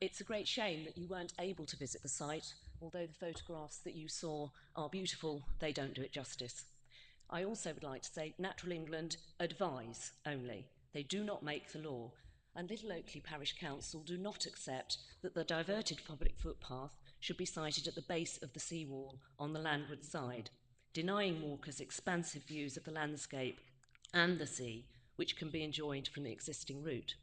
It's a great shame that you weren't able to visit the site. Although the photographs that you saw are beautiful, they don't do it justice. I also would like to say Natural England advise only. They do not make the law. And Little Oakley Parish Council do not accept that the diverted public footpath should be sited at the base of the seawall on the landward side, denying walkers expansive views of the landscape and the sea, which can be enjoyed from the existing route.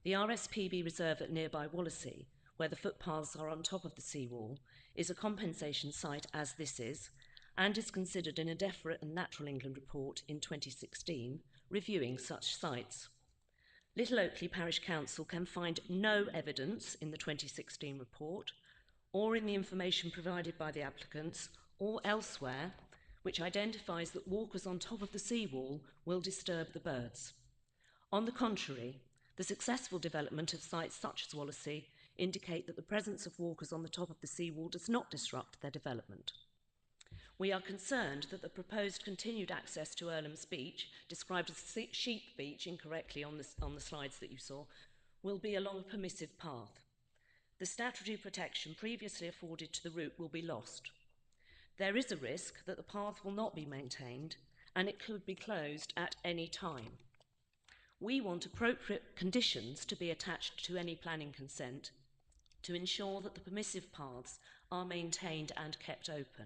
The RSPB reserve at nearby Wallasey, where the footpaths are on top of the seawall, is a compensation site as this is, and is considered in a DEFRA and Natural England report in 2016, reviewing such sites. Little Oakley Parish Council can find no evidence in the 2016 report, or in the information provided by the applicants, or elsewhere, which identifies that walkers on top of the seawall will disturb the birds. On the contrary, the successful development of sites such as Wallasey indicate that the presence of walkers on the top of the seawall does not disrupt their development. We are concerned that the proposed continued access to Earlham's Beach, described as Sheep Beach incorrectly on the slides that you saw, will be along a permissive path. The statutory protection previously afforded to the route will be lost. There is a risk that the path will not be maintained and it could be closed at any time. We want appropriate conditions to be attached to any planning consent to ensure that the permissive paths are maintained and kept open.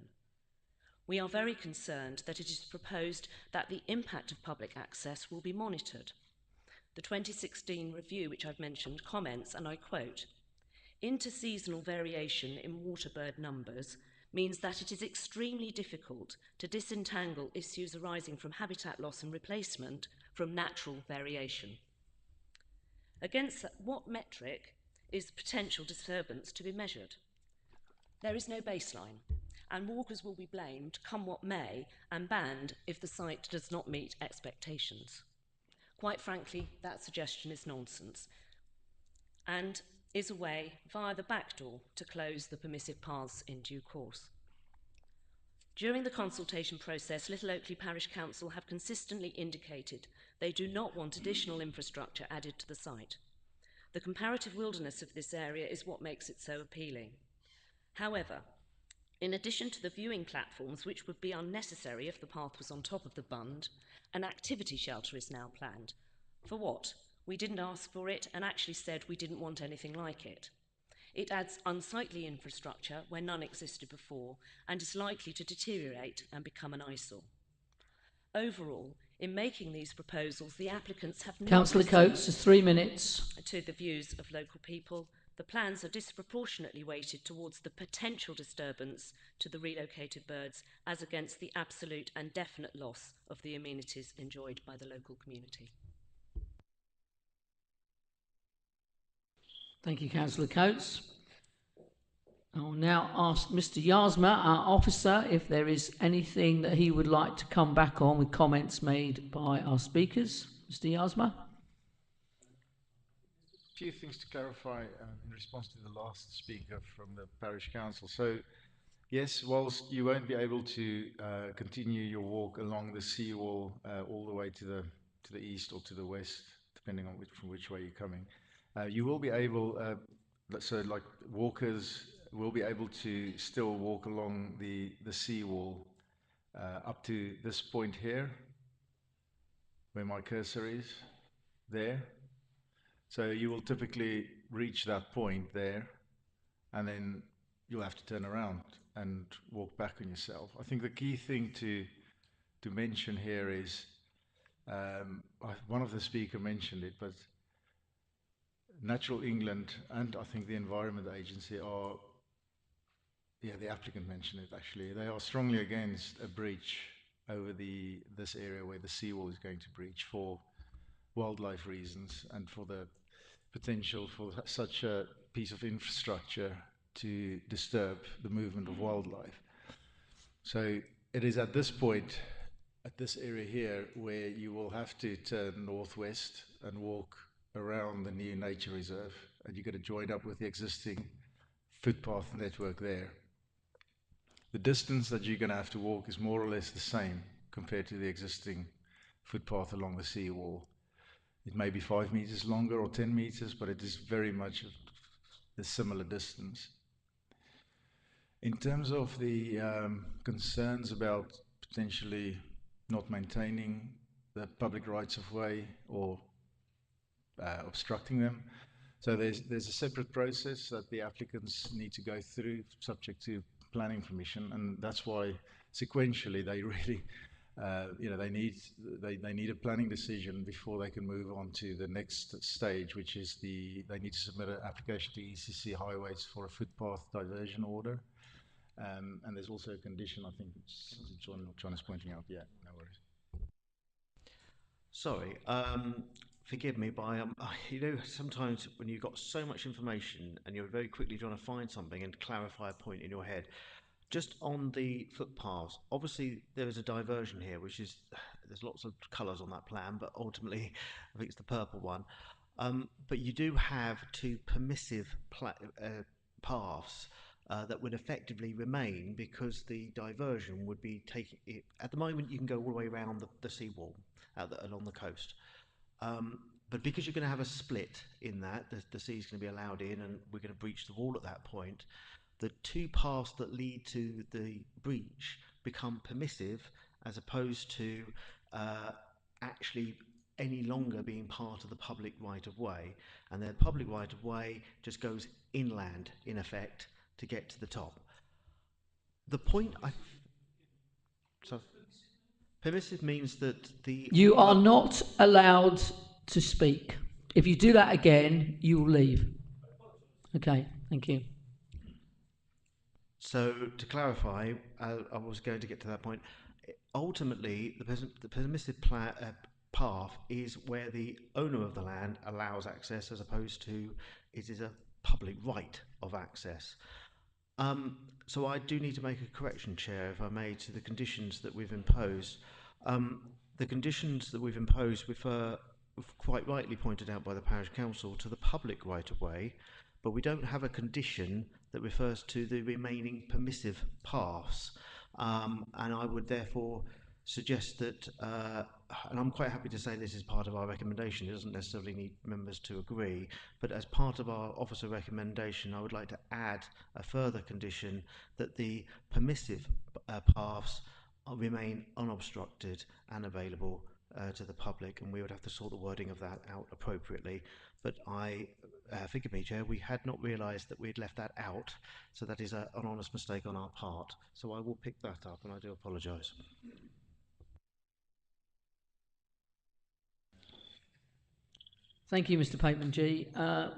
We are very concerned that it is proposed that the impact of public access will be monitored. The 2016 review, which I've mentioned, comments, and I quote, "Interseasonal variation in waterbird numbers means that it is extremely difficult to disentangle issues arising from habitat loss and replacement from natural variation." Against that, what metric is potential disturbance to be measured? There is no baseline, and walkers will be blamed, come what may, and banned if the site does not meet expectations. Quite frankly, that suggestion is nonsense, and is a way, via the back door, to close the permissive paths in due course. During the consultation process, Little Oakley Parish Council have consistently indicated they do not want additional infrastructure added to the site. The comparative wilderness of this area is what makes it so appealing. However, in addition to the viewing platforms, which would be unnecessary if the path was on top of the bund, an activity shelter is now planned. For what? We didn't ask for it and actually said we didn't want anything like it. It adds unsightly infrastructure where none existed before and is likely to deteriorate and become an eyesore. Overall, in making these proposals, the applicants have not Councillor Coates, listened 3 minutes. to the views of local people. The plans are disproportionately weighted towards the potential disturbance to the relocated birds as against the absolute and definite loss of the amenities enjoyed by the local community. Thank you, Councillor Coates. I will now ask Mr. Yasma, our officer, if there is anything that he would like to come back on with comments made by our speakers. Mr. Yasma? A few things to clarify in response to the last speaker from the parish council. So, yes, whilst you won't be able to continue your walk along the seawall all the way to the east or to the west, depending on from which way you're coming, you will be able, so like walkers will be able to still walk along the seawall up to this point here, where my cursor is, there. So you will typically reach that point there, and then you'll have to turn around and walk back on yourself. I think the key thing to mention here is, one of the speakers mentioned it, but Natural England and I think the Environment Agency are, the applicant mentioned it actually, they are strongly against a breach over this area where the seawall is going to breach for wildlife reasons and for the potential for such a piece of infrastructure to disturb the movement of wildlife. So it is at this point at this area here where you will have to turn northwest and walk around the new nature reserve, and you're going to join up with the existing footpath network there. The distance that you're going to have to walk is more or less the same compared to the existing footpath along the seawall. It may be 5 meters longer or 10 meters, but it is very much a similar distance. In terms of the concerns about potentially not maintaining the public rights of way or obstructing them, so there's a separate process that the applicants need to go through, subject to planning permission, and that's why sequentially they really, they need a planning decision before they can move on to the next stage, which is they need to submit an application to ECC Highways for a footpath diversion order, and there's also a condition, I think John is pointing out. Yeah, no worries. Sorry, forgive me, but sometimes when you've got so much information and you're very quickly trying to find something and clarify a point in your head, just on the footpaths, obviously there is a diversion here, which is, there's lots of colours on that plan, but ultimately I think it's the purple one. But you do have two permissive paths that would effectively remain, because the diversion would be taking it. At the moment, you can go all the way around the seawall along the coast. But because you're going to have a split in that, the sea is going to be allowed in and we're going to breach the wall at that point, the two paths that lead to the breach become permissive, as opposed to actually any longer being part of the public right-of-way. And the public right-of-way just goes inland, in effect, to get to the top. The point permissive means that You are not allowed to speak. If you do that again, you will leave. Okay, thank you. So, to clarify, I was going to get to that point. Ultimately, the permissive path is where the owner of the land allows access, as opposed to it is a public right of access. So I do need to make a correction, Chair, if I may, to the conditions that we've imposed. The conditions that we've imposed refer, quite rightly pointed out by the Parish Council, to the public right-of-way, but we don't have a condition that refers to the remaining permissive paths. And I would therefore suggest that, and I'm quite happy to say this is part of our recommendation, it doesn't necessarily need members to agree, but as part of our officer recommendation, I would like to add a further condition that the permissive paths remain unobstructed and available to the public, and we would have to sort the wording of that out appropriately. But forgive me, Chair, we had not realised that we'd left that out, so that is an honest mistake on our part. So I will pick that up, and I do apologise. Thank you, Mr. Pateman G.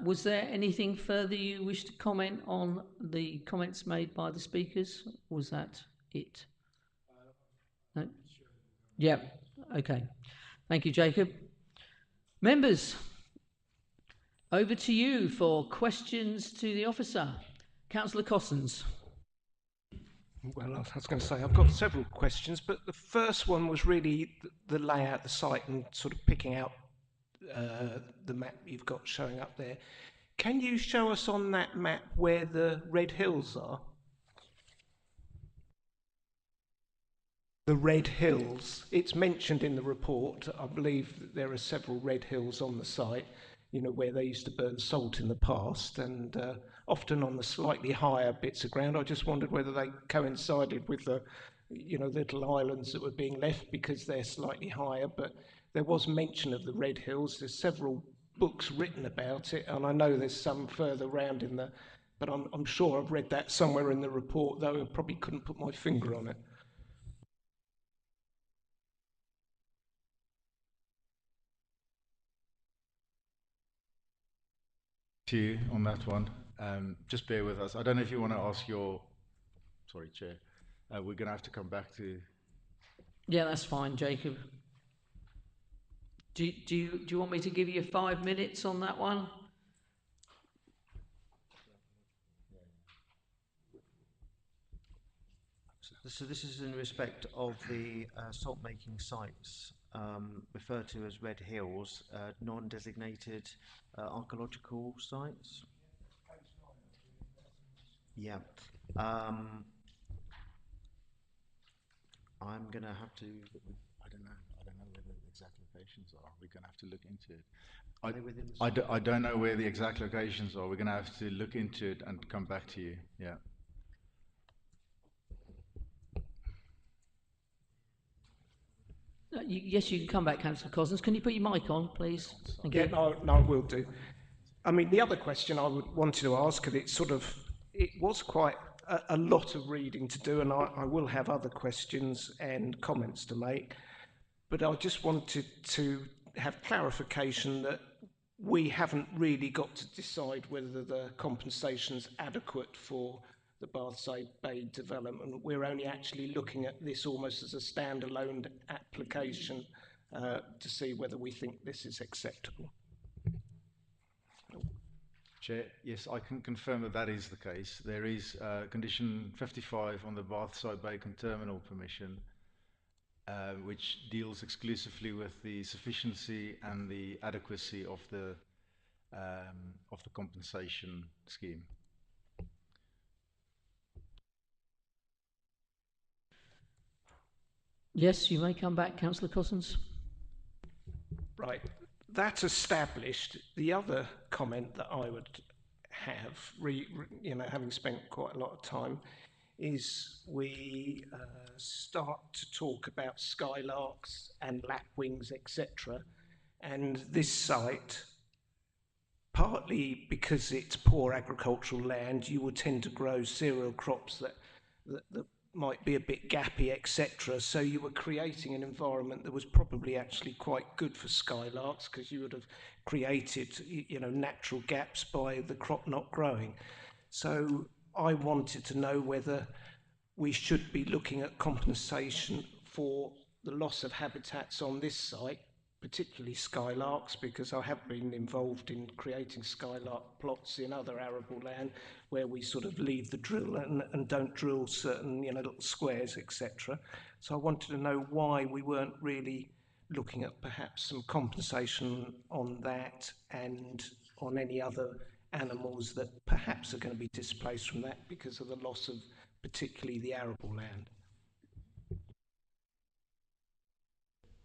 Was there anything further you wish to comment on the comments made by the speakers? Or was that it? No? Yeah, okay. Thank you, Jacob. Members, over to you for questions to the officer. Councillor Cossens. Well, I was going to say, I've got several questions, but the first one was really the layout of the site and sort of picking out the map you've got showing up there. Can you show us on that map where the red hills are? The red hills. It's mentioned in the report. I believe that there are several red hills on the site, where they used to burn salt in the past, and often on the slightly higher bits of ground. I just wondered whether they coincided with the, little islands that were being left because they're slightly higher, but there was mention of the red hills. There's several books written about it, and I know there's some further round but I'm sure I've read that somewhere in the report, though I probably couldn't put my finger on it. To you on that one. Just bear with us. I don't know if you want to ask sorry, Chair. We're going to have to come back to... Yeah, that's fine, Jacob. Do you want me to give you 5 minutes on that one? So this is in respect of the salt-making sites referred to as Red Hills, non-designated archaeological sites. Yeah. I'm going to have to... I don't know where the exact locations are. We're going to have to look into it. Are they within the I don't know where the exact locations are. We're going to have to look into it and come back to you. Yeah. Yes, you can come back, Councillor Cousins. Can you put your mic on, please? Thank you. No, I will do. I mean, the other question I wanted to ask, and it was quite a lot of reading to do, and I will have other questions and comments to make, but I just wanted to have clarification that we haven't really got to decide whether the compensation's adequate for the Bathside Bay development. We're only actually looking at this almost as a standalone application to see whether we think this is acceptable. Chair, yes, I can confirm that that is the case. There is condition 55 on the Bathside Bay Terminal permission, which deals exclusively with the sufficiency and the adequacy of the compensation scheme. Yes, you may come back, Councillor Cousins. Right. That established, the other comment that I would have, having spent quite a lot of time, is we start to talk about skylarks and lapwings, etc. And this site, partly because it's poor agricultural land, you would tend to grow cereal crops that might be a bit gappy, etc. So you were creating an environment that was probably actually quite good for skylarks, because you would have created, natural gaps by the crop not growing. So I wanted to know whether we should be looking at compensation for the loss of habitats on this site, particularly skylarks, because I have been involved in creating skylark plots in other arable land where we sort of leave the drill and don't drill certain little squares, etc. So I wanted to know why we weren't really looking at perhaps some compensation on that and on any other animals that perhaps are going to be displaced from that because of the loss of particularly the arable land.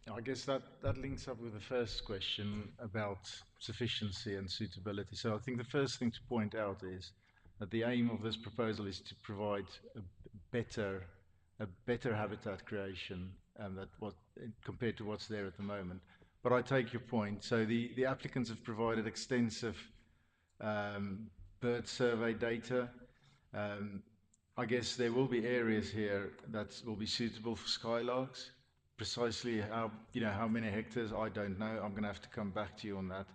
I guess that links up with the first question about sufficiency and suitability. So I think the first thing to point out is that the aim of this proposal is to provide a better habitat creation compared to what's there at the moment. But I take your point. So the applicants have provided extensive bird survey data. I guess there will be areas here that will be suitable for skylarks. Precisely how many hectares, I don't know. I'm going to have to come back to you on that.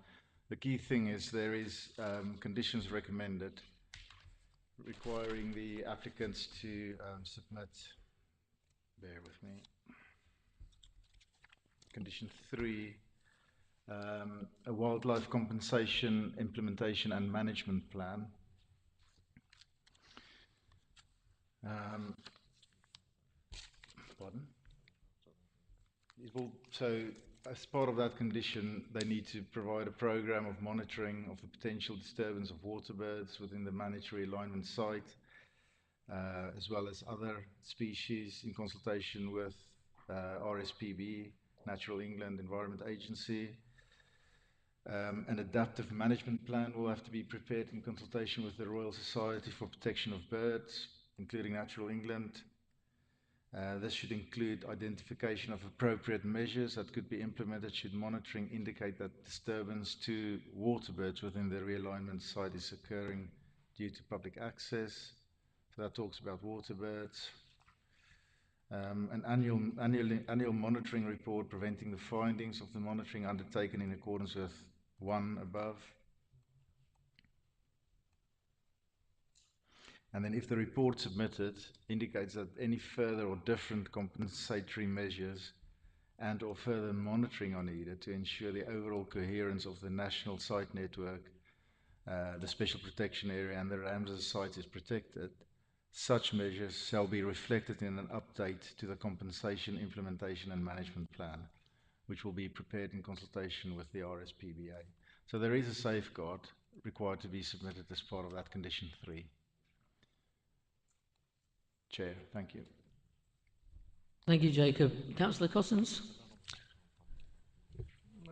The key thing is there is conditions recommended requiring the applicants to submit, bear with me, condition 3, a wildlife compensation implementation and management plan. Pardon? So as part of that condition, they need to provide a program of monitoring of the potential disturbance of waterbirds within the managed realignment site, as well as other species in consultation with RSPB, Natural England Environment Agency. An adaptive management plan will have to be prepared in consultation with the Royal Society for Protection of Birds, including Natural England. This should include identification of appropriate measures that could be implemented should monitoring indicate that disturbance to waterbirds within the realignment site is occurring due to public access. So that talks about waterbirds. An annual monitoring report presenting the findings of the monitoring undertaken in accordance with 1 above. And then if the report submitted indicates that any further or different compensatory measures and or further monitoring are needed to ensure the overall coherence of the national site network, the special protection area and the Ramsar site is protected, Such measures shall be reflected in an update to the Compensation Implementation and Management Plan, which will be prepared in consultation with the RSPBA. So there is a safeguard required to be submitted as part of that condition 3. Chair, thank you. Thank you, Jacob. Councillor Cossins?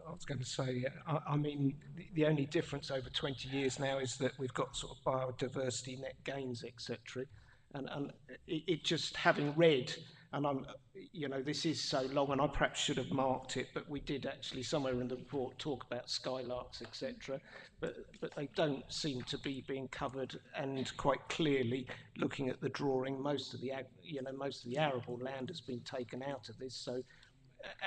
I was going to say, I mean, the only difference over 20 years now is that we've got sort of biodiversity net gains, etc. And it just having read, and I'm, you know, this is so long, and I perhaps should have marked it, but we did actually somewhere in the report talk about skylarks, etc. But they don't seem to be being covered, and quite clearly, looking at the drawing, most of the arable land has been taken out of this. So,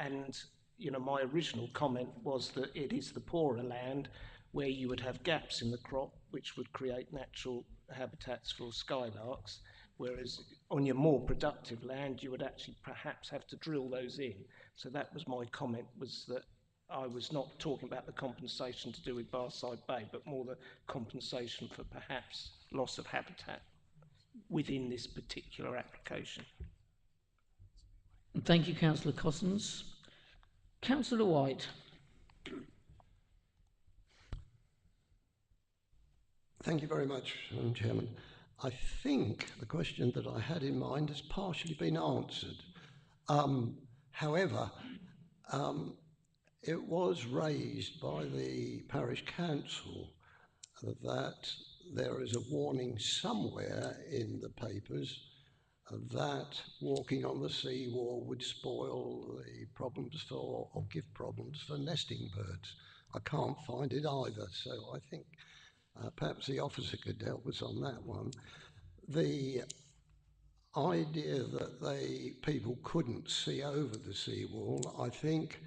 and you know, my original comment was that it is the poorer land where you would have gaps in the crop, which would create natural habitats for skylarks, whereas on your more productive land, you would actually perhaps have to drill those in. So that was my comment, was that I was not talking about the compensation to do with Barside Bay, but more the compensation for perhaps loss of habitat within this particular application. Thank you, Councillor Cossins. Councillor White. Thank you very much, Madam Chairman. I think the question that I had in mind has partially been answered. However, it was raised by the parish council that there is a warning somewhere in the papers that walking on the seawall would spoil the problems for, or give problems for nesting birds. I can't find it either, so I think perhaps the officer could help us on that one. The idea that people couldn't see over the seawall, I think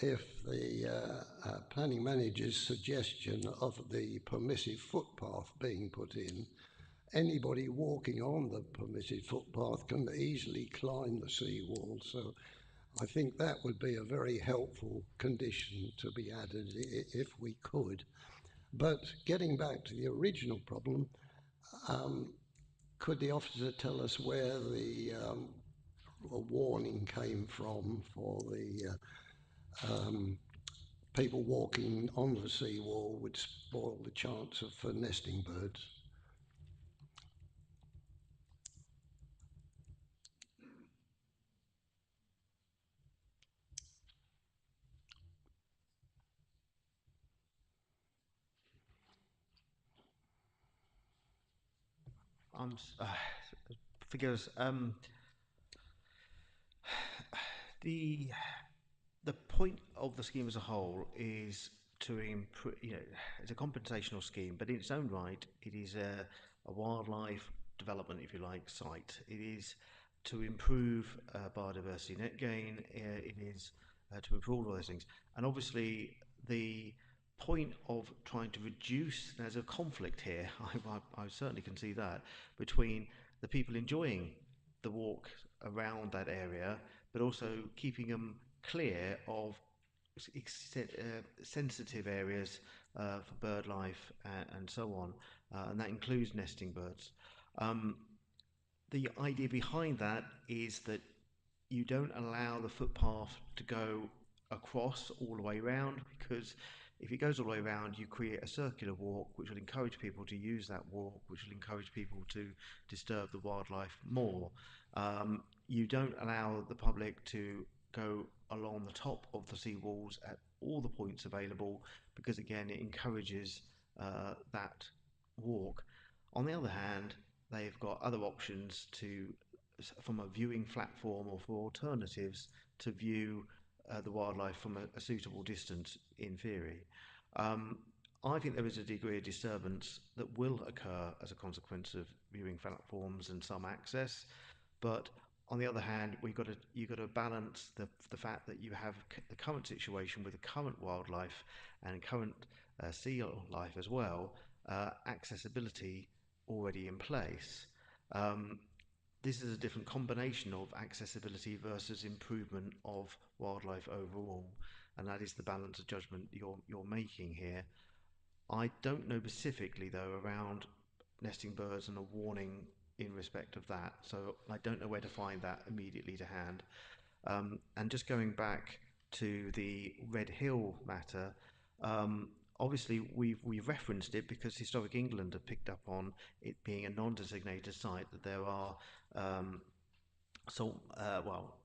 if the planning manager's suggestion of the permissive footpath being put in, anybody walking on the permitted footpath can easily climb the seawall. So I think that would be a very helpful condition to be added if we could. But getting back to the original problem, could the officer tell us where the warning came from for the people walking on the seawall would spoil the chance for nesting birds? Figures. The point of the scheme as a whole is to improve. You know, it's a compensational scheme, but in its own right, it is a wildlife development, if you like, site. It is to improve biodiversity net gain. It is to improve all those things, and obviously the point of trying to reduce, there's a conflict here, I certainly can see that, between the people enjoying the walk around that area, but also keeping them clear of sensitive areas for bird life and so on, and that includes nesting birds. The idea behind that is that you don't allow the footpath to go across all the way around, because if it goes all the way around, you create a circular walk which will encourage people to use that walk, which will encourage people to disturb the wildlife more. You don't allow the public to go along the top of the seawalls at all the points available, because again it encourages that walk. On the other hand, they've got other options from a viewing platform or for alternatives to view the wildlife from a suitable distance, in theory. I think there is a degree of disturbance that will occur as a consequence of viewing platforms and some access, but on the other hand, you've got to balance the fact that you have the current situation with the current wildlife and current sea life as well, accessibility already in place. This is a different combination of accessibility versus improvement of wildlife overall, and that is the balance of judgment you're making here. I don't know specifically though around nesting birds and a warning in respect of that. So I don't know where to find that immediately to hand. And just going back to the Red Hill matter, obviously we've referenced it because Historic England have picked up on it being a non-designated site, that there are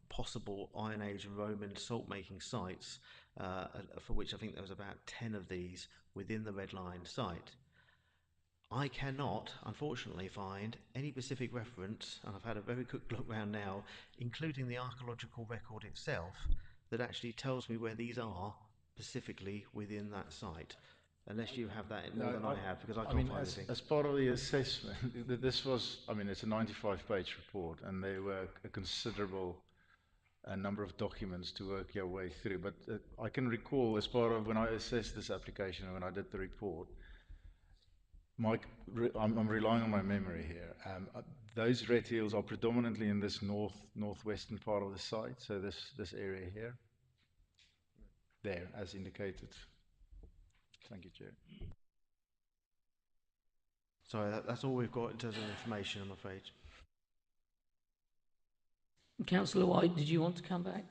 possible Iron Age and Roman salt-making sites, for which I think there was about 10 of these within the Red Lion site. I cannot, unfortunately, find any specific reference, and I've had a very quick look round now, including the archaeological record itself, that actually tells me where these are specifically within that site. Unless you have that more than I have, because I can't find anything. As part of the assessment, this was, it's a 95-page report, and there were a considerable number of documents to work your way through. But I can recall, as part of when I assessed this application and when I did the report, I'm relying on my memory here. Those red hills are predominantly in this northwestern part of the site, so this area here, there, as indicated. Thank you, Chair. Sorry, that's all we've got in terms of information, I'm afraid. Councillor White, did you want to come back?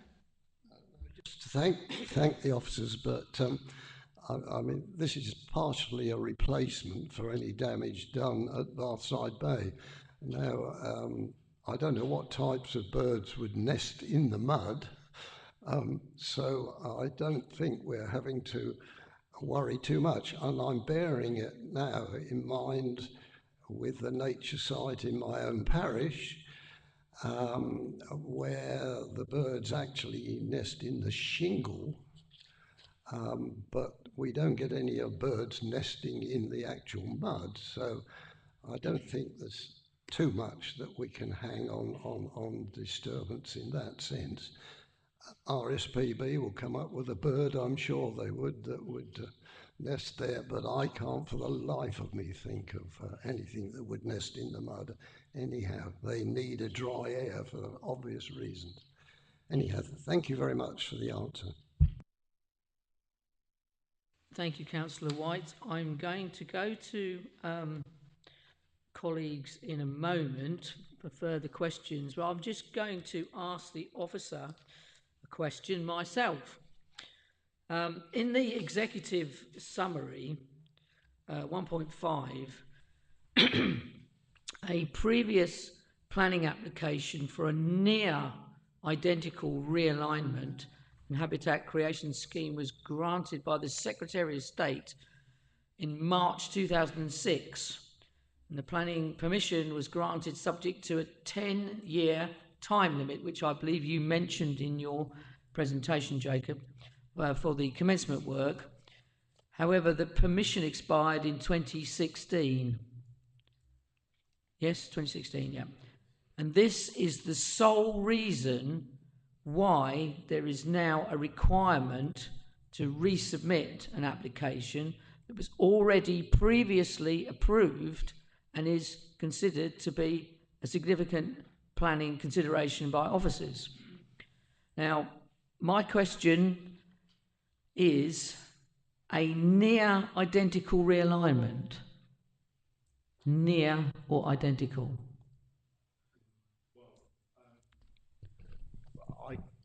Just to thank the officers, but I mean, this is partially a replacement for any damage done at Bathside Bay. Now, I don't know what types of birds would nest in the mud, so I don't think we're having to worry too much. And I'm bearing it now in mind with the nature site in my own parish, where the birds actually nest in the shingle, but we don't get any of birds nesting in the actual mud. So I don't think there's too much that we can hang on disturbance in that sense. RSPB will come up with a bird, I'm sure they would, that would nest there, but I can't for the life of me think of anything that would nest in the mud. Anyhow, they need a dry air for obvious reasons. Anyhow, thank you very much for the answer. Thank you, Councillor White. I'm going to go to colleagues in a moment for further questions, but I'm just going to ask the officer a question myself. In the executive summary, 1.5, a previous planning application for a near identical realignment and habitat creation scheme was granted by the Secretary of State in March 2006. And the planning permission was granted subject to a 10-year time limit, which I believe you mentioned in your presentation, Jacob, for the commencement work. However, the permission expired in 2016. Yes, 2016, yeah. And this is the sole reason why there is now a requirement to resubmit an application that was already previously approved and is considered to be a significant planning consideration by officers. Now, my question is a near identical realignment. Near or identical?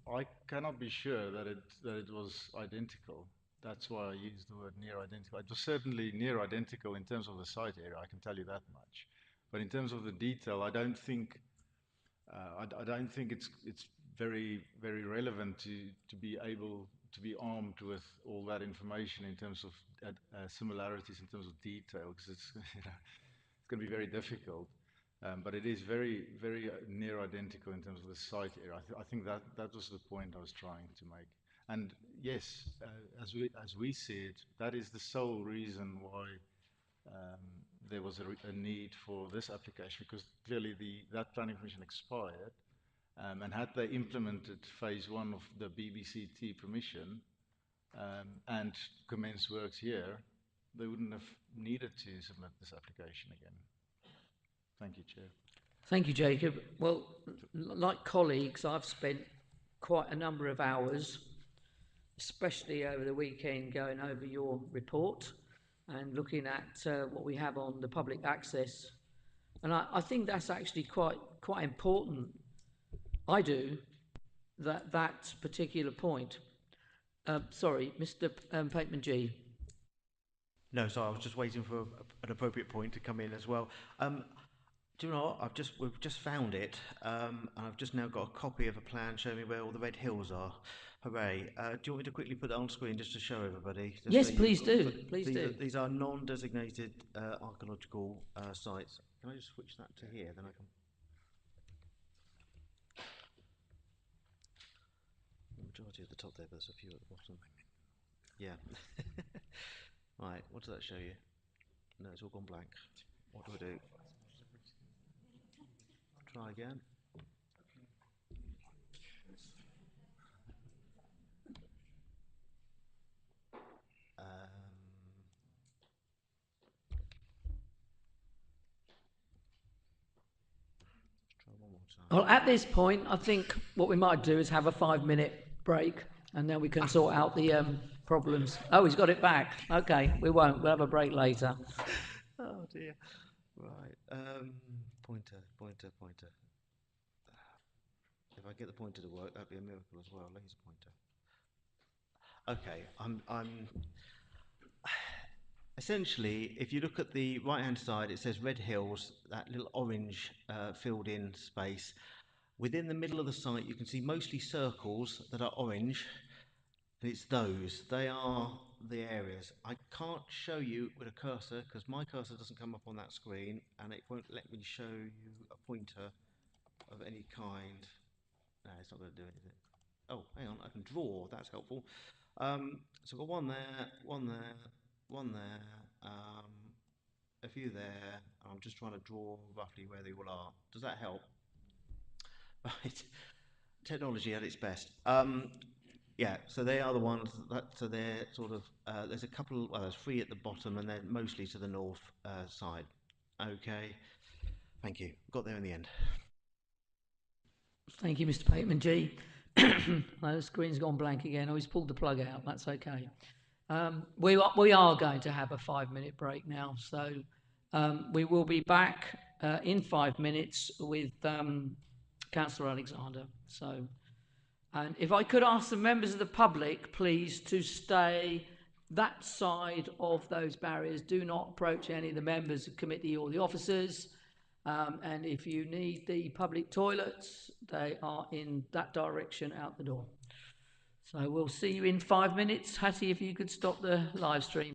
I cannot be sure that it was identical. That's why I used the word near identical. It was certainly near identical in terms of the site area, I can tell you that much. But in terms of the detail, I don't think it's very relevant to be able to be armed with all that information in terms of similarities in terms of detail, because it's it's going to be very difficult. But it is very near identical in terms of the site area. I think that was the point I was trying to make. And yes, as we see it, that is the sole reason why there was a need for this application, because clearly that planning permission expired, and had they implemented phase 1 of the BBCT permission and commenced works here, they wouldn't have needed to submit this application again. Thank you, Chair. Thank you, Jacob. Well, like colleagues, I've spent quite a number of hours, especially over the weekend, going over your report and looking at what we have on the public access And I think that's actually quite important. I do, that particular point. Sorry, Mr. Pateman G. No, sorry, I was just waiting for an appropriate point to come in as well. Do you know what? We've just found it, and I've just now got a copy of a plan showing me where all the red hills are. Hooray! Do you want me to quickly put that on screen just to show everybody? Just Yes, so please do. Please do. These are non-designated archaeological sites. Can I just switch that to here? Then I can. The majority at the top there, but there's a few at the bottom. Yeah. Right. What does that show you? No, it's all gone blank. What do I do? Try again. Try one more time. Well, at this point, I think what we might do is have a 5-minute break, and then we can sort out the problems. Oh, he's got it back. Okay, we won't. We'll have a break later. Oh dear. Right. Pointer. If I get the pointer to work, that'd be a miracle as well. Laser pointer. Okay. I'm. Essentially, if you look at the right-hand side, it says Red Hills. That little orange filled-in space. Within the middle of the site, you can see mostly circles that are orange. And it's those. They are the areas. I can't show you with a cursor because my cursor doesn't come up on that screen and it won't let me show you a pointer of any kind. No, it's not going to do it, is it? Oh, hang on, I can draw. That's helpful. So I've got one there, one there, a few there. I'm just trying to draw roughly where they all are. Does that help? Right. Technology at its best. Yeah, so they are the ones so they're sort of, there's a couple, well, there's 3 at the bottom and then mostly to the north side. Okay, thank you. Got there in the end. Thank you, Mr. Pateman G. The screen's gone blank again. Oh, he's pulled the plug out. That's okay. We are going to have a 5-minute break now, so we will be back in 5 minutes with Councillor Alexander. So. And if I could ask the members of the public, please, to stay that side of those barriers. Do not approach any of the members of the committee or the officers. And if you need the public toilets, they are in that direction out the door. So we'll see you in 5 minutes. Hattie, if you could stop the live stream.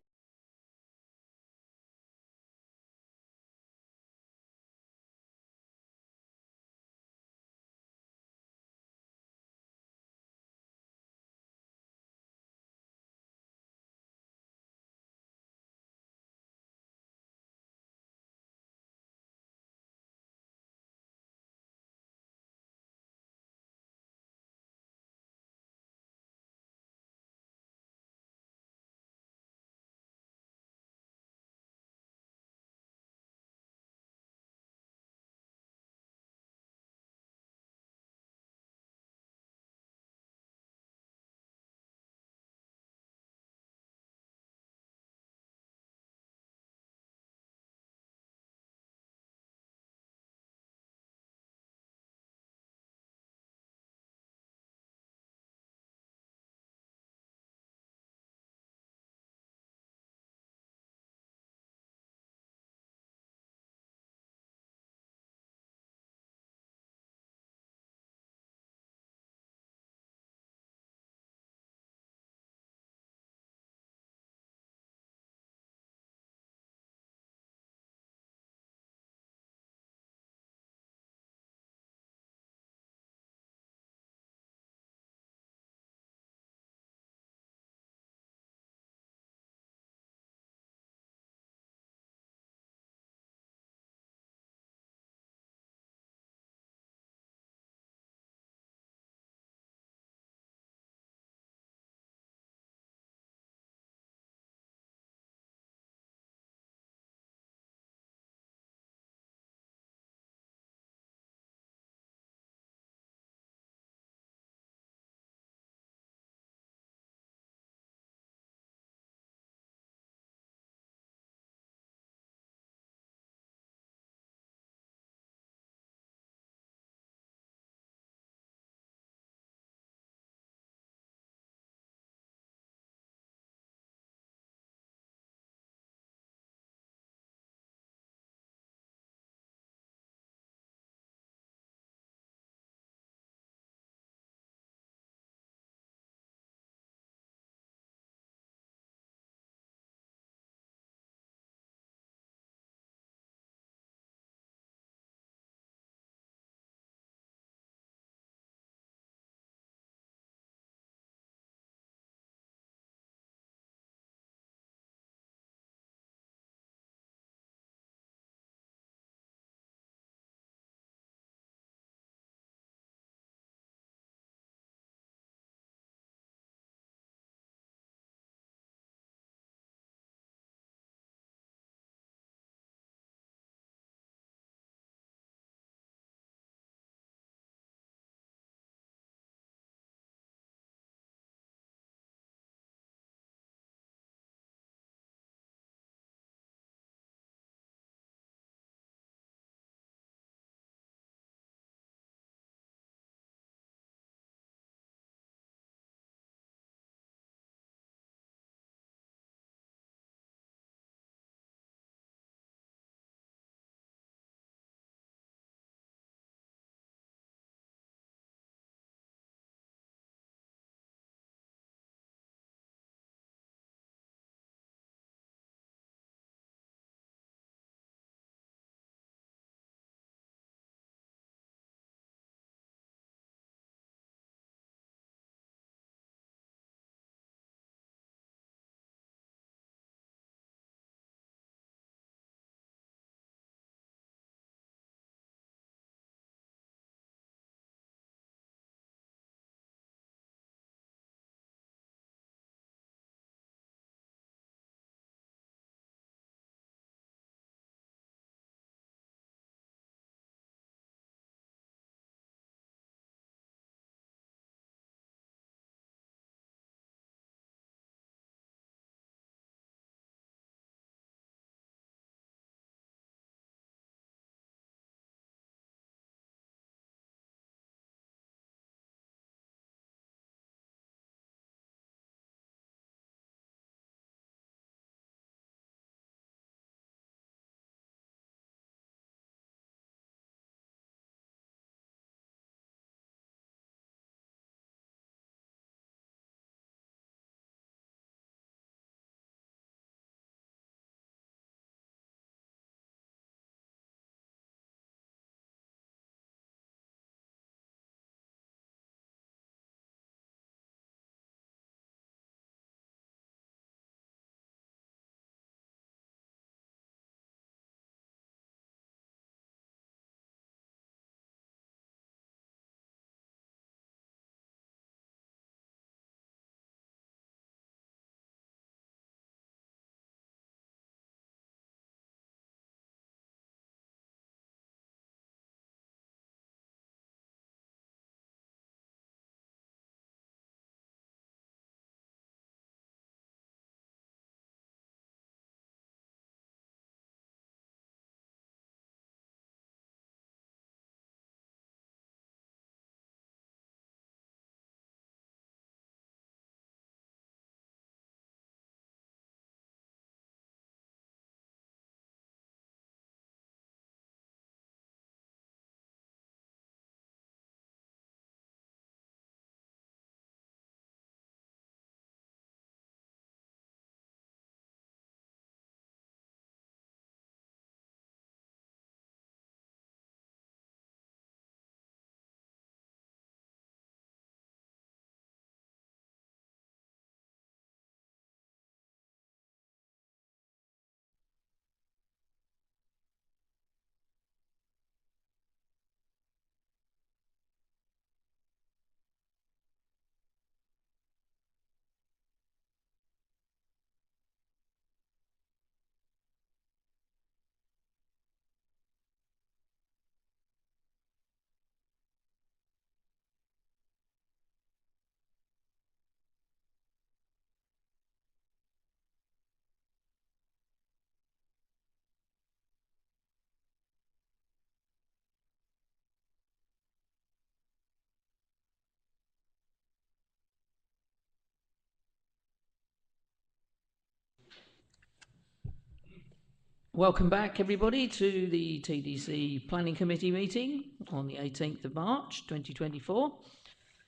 Welcome back, everybody, to the TDC Planning Committee meeting on the 18th of March 2024.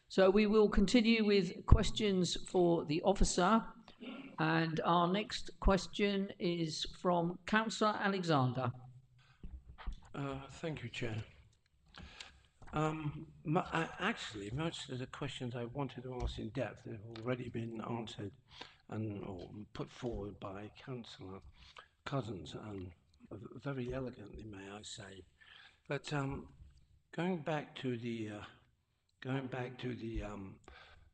So we will continue with questions for the officer, and our next question is from Councillor Alexander. Thank you, Chair. Actually, most of the questions I wanted to ask in depth have already been answered or put forward by Councillor Cousins, and very elegantly, may I say. But going back to the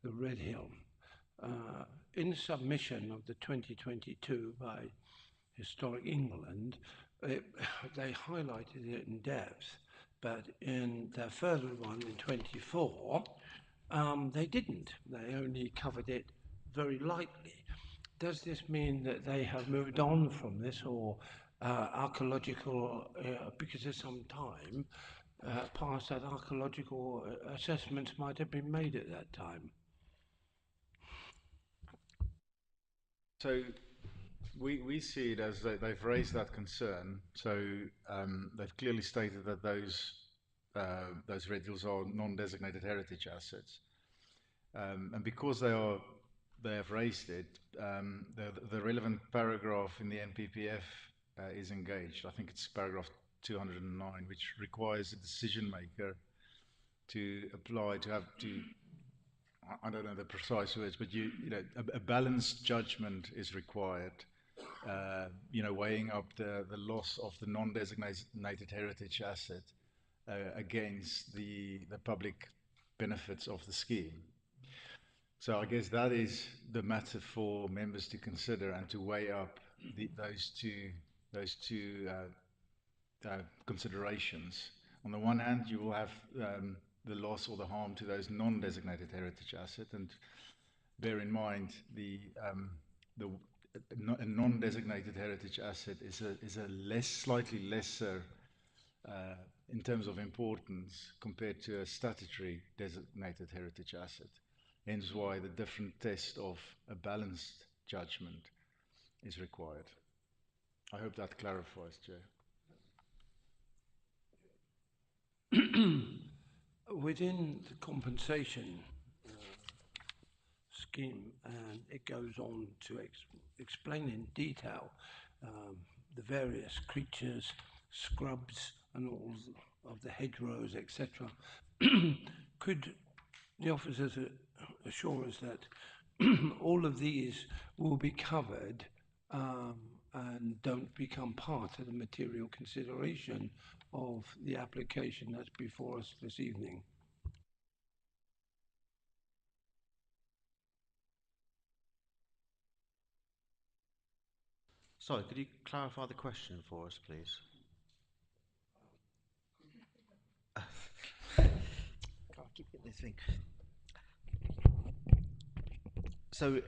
Red Hill, in the submission of the 2022 by Historic England, they highlighted it in depth, but in their further one in 24, they didn't. They only covered it very lightly. Does this mean that they have moved on from this, or archaeological, because of some time past that, archaeological assessments might have been made at that time? So we see it as they've raised that concern. So they've clearly stated that those Red Hills are non-designated heritage assets, and because they have raised it, the relevant paragraph in the NPPF is engaged. I think it's paragraph 209, which requires the decision maker to apply to have to. I don't know the precise words, but a balanced judgment is required. Weighing up the loss of the non-designated heritage asset against the public benefits of the scheme. So I guess that is the matter for members to consider and to weigh up those two considerations. On the one hand, you will have the loss or the harm to those non-designated heritage assets, and bear in mind a non-designated heritage asset is a slightly lesser in terms of importance compared to a statutory designated heritage asset. Hence why the different test of a balanced judgment is required. I hope that clarifies, Chair. Within the compensation scheme, and it goes on to explain in detail the various creatures, scrubs, and all of the hedgerows, etc. Could the officers assure us that all of these will be covered and don't become part of the material consideration of the application that's before us this evening? Sorry, could you clarify the question for us, please? Can't keep getting this thing. So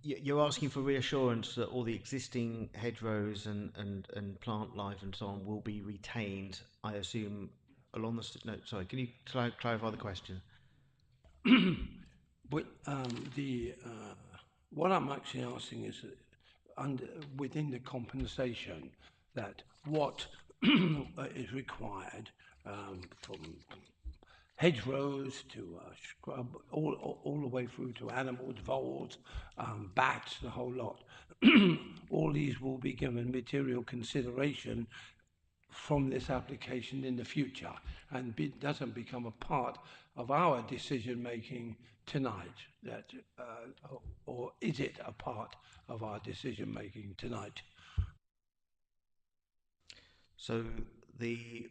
you're asking for reassurance that all the existing hedgerows and plant life and so on will be retained, I assume, along the... No, sorry, can you clarify the question? What I'm actually asking is within the compensation, that what is required from hedgerows to scrub, all the way through to animals, voles, bats, the whole lot. All these will be given material consideration from this application in the future, and doesn't become a part of our decision making tonight. Or is it a part of our decision making tonight? So this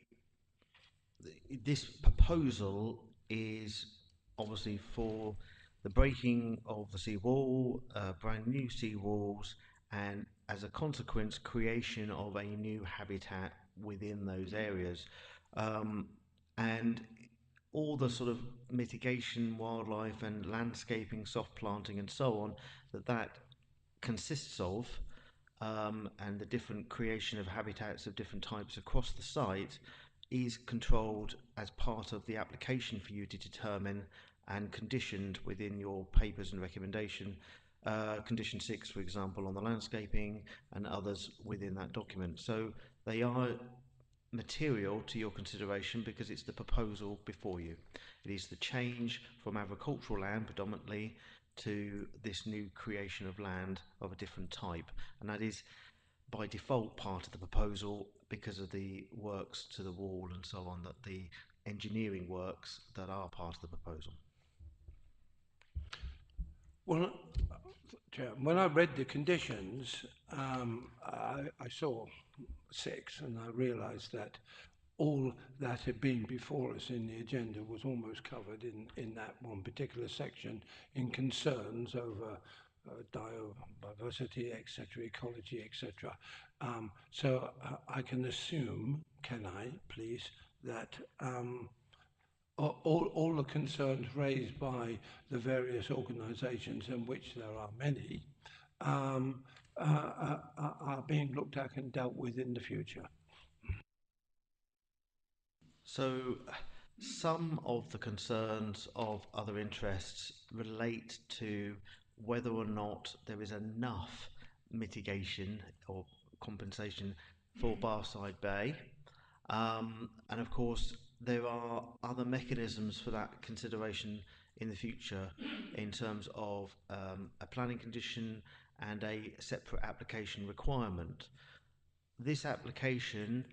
proposal is obviously for the breaking of the seawall, brand new seawalls, and as a consequence, creation of a new habitat within those areas. And all the sort of mitigation, wildlife and landscaping, soft planting and so on, that consists of, and the different creation of habitats of different types across the site is controlled as part of the application for you to determine and conditioned within your papers and recommendation Condition 6, for example, on the landscaping, and others within that document. So they are material to your consideration because it's the proposal before you. It is the change from agricultural land predominantly to this new creation of land of a different type, and that is by default part of the proposal because of the works to the wall and so on, that the engineering works that are part of the proposal. Well, Chair, when I read the conditions, I saw 6 and I realised that all that had been before us in the agenda was almost covered in that one particular section in concerns over biodiversity, etc., ecology, etc. So I can assume, can I please, that all the concerns raised by the various organisations, in which there are many, are being looked at and dealt with in the future. So some of the concerns of other interests relate to whether or not there is enough mitigation or compensation for Barside Bay. And of course, there are other mechanisms for that consideration in the future in terms of a planning condition and a separate application requirement. This application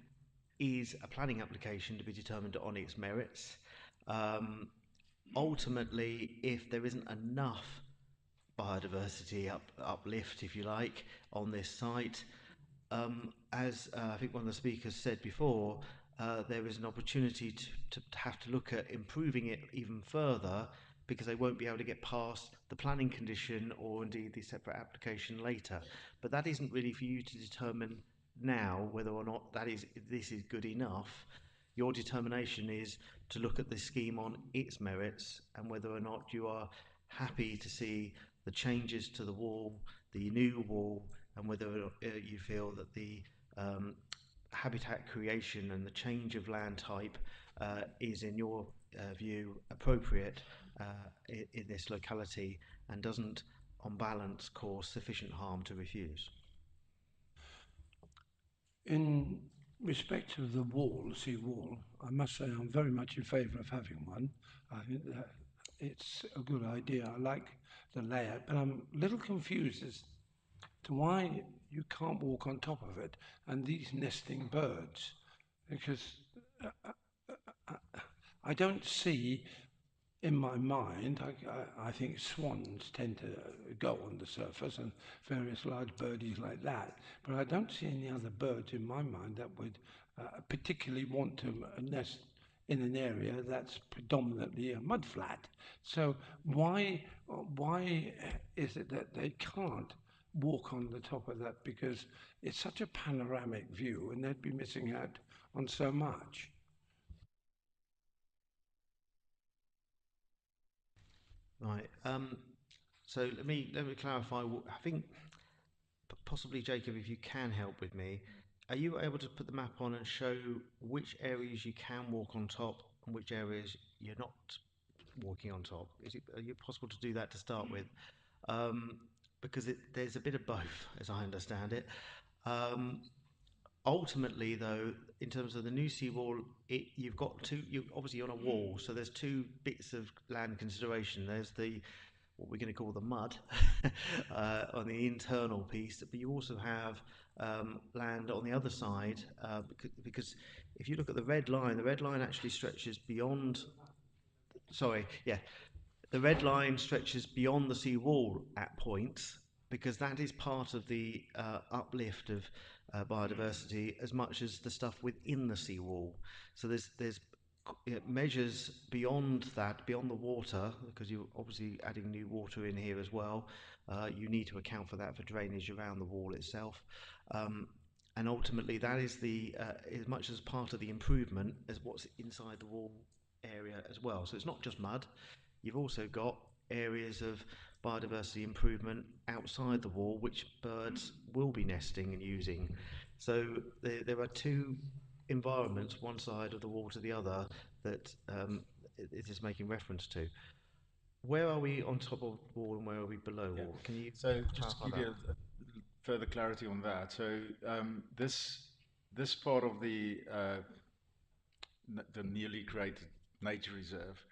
is a planning application to be determined on its merits. Ultimately, if there isn't enough biodiversity uplift, if you like, on this site, as I think one of the speakers said before, there is an opportunity to have to look at improving it even further, because they won't be able to get past the planning condition or indeed the separate application later. But that isn't really for you to determine now whether or not this is good enough. Your determination is to look at the scheme on its merits and whether or not you are happy to see the changes to the wall, the new wall, and whether you feel that the habitat creation and the change of land type is, in your view, appropriate in this locality and doesn't, on balance, cause sufficient harm to refuse. In respect of the wall, the sea wall, I must say I'm very much in favour of having one. I think that it's a good idea. I like the layout, but I'm a little confused as to why you can't walk on top of it and these nesting birds, because I don't see, in my mind, I think swans tend to go on the surface and various large birdies like that, but I don't see any other birds in my mind that would particularly want to nest in an area that's predominantly a mudflat. So why is it that they can't walk on the top of that? Because it's such a panoramic view and they'd be missing out on so much. Right. So let me clarify. I think possibly, Jacob, if you can help with me, are you able to put the map on and show which areas you can walk on top and which areas you're not walking on top? Are you possible to do that to start with? Because there's a bit of both, as I understand it. Ultimately, though, in terms of the new seawall, you've got two. You're obviously on a wall, so there's two bits of land consideration. There's what we're going to call the mud on the internal piece, but you also have land on the other side, because if you look at the red line actually stretches beyond. Sorry, yeah, the red line stretches beyond the sea wall at points, because that is part of the uplift of biodiversity as much as the stuff within the seawall. So there's measures beyond that, beyond the water, because you're obviously adding new water in here as well. You need to account for that for drainage around the wall itself. And ultimately that is as much as part of the improvement as what's inside the wall area as well. So it's not just mud. You've also got areas of biodiversity improvement outside the wall, which birds will be nesting and using. So there are two environments, one side of the wall to the other, that it is making reference to. where are we on top of the wall and where are we below wall? Can you So just to clarify give you that? further clarity on that. So this part of the newly created nature reserve,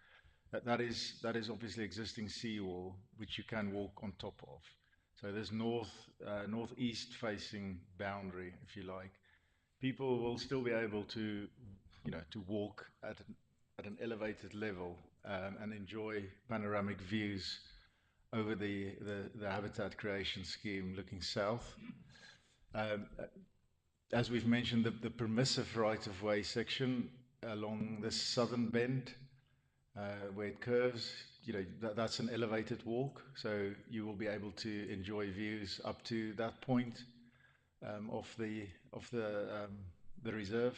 that is obviously existing seawall which you can walk on top of. So this northeast facing boundary, if you like, people will still be able to, to walk at an elevated level and enjoy panoramic views over the habitat creation scheme looking south. Um, as we've mentioned, the permissive right-of-way section along the southern bend, where it curves, that's an elevated walk, so you will be able to enjoy views up to that point of the reserve.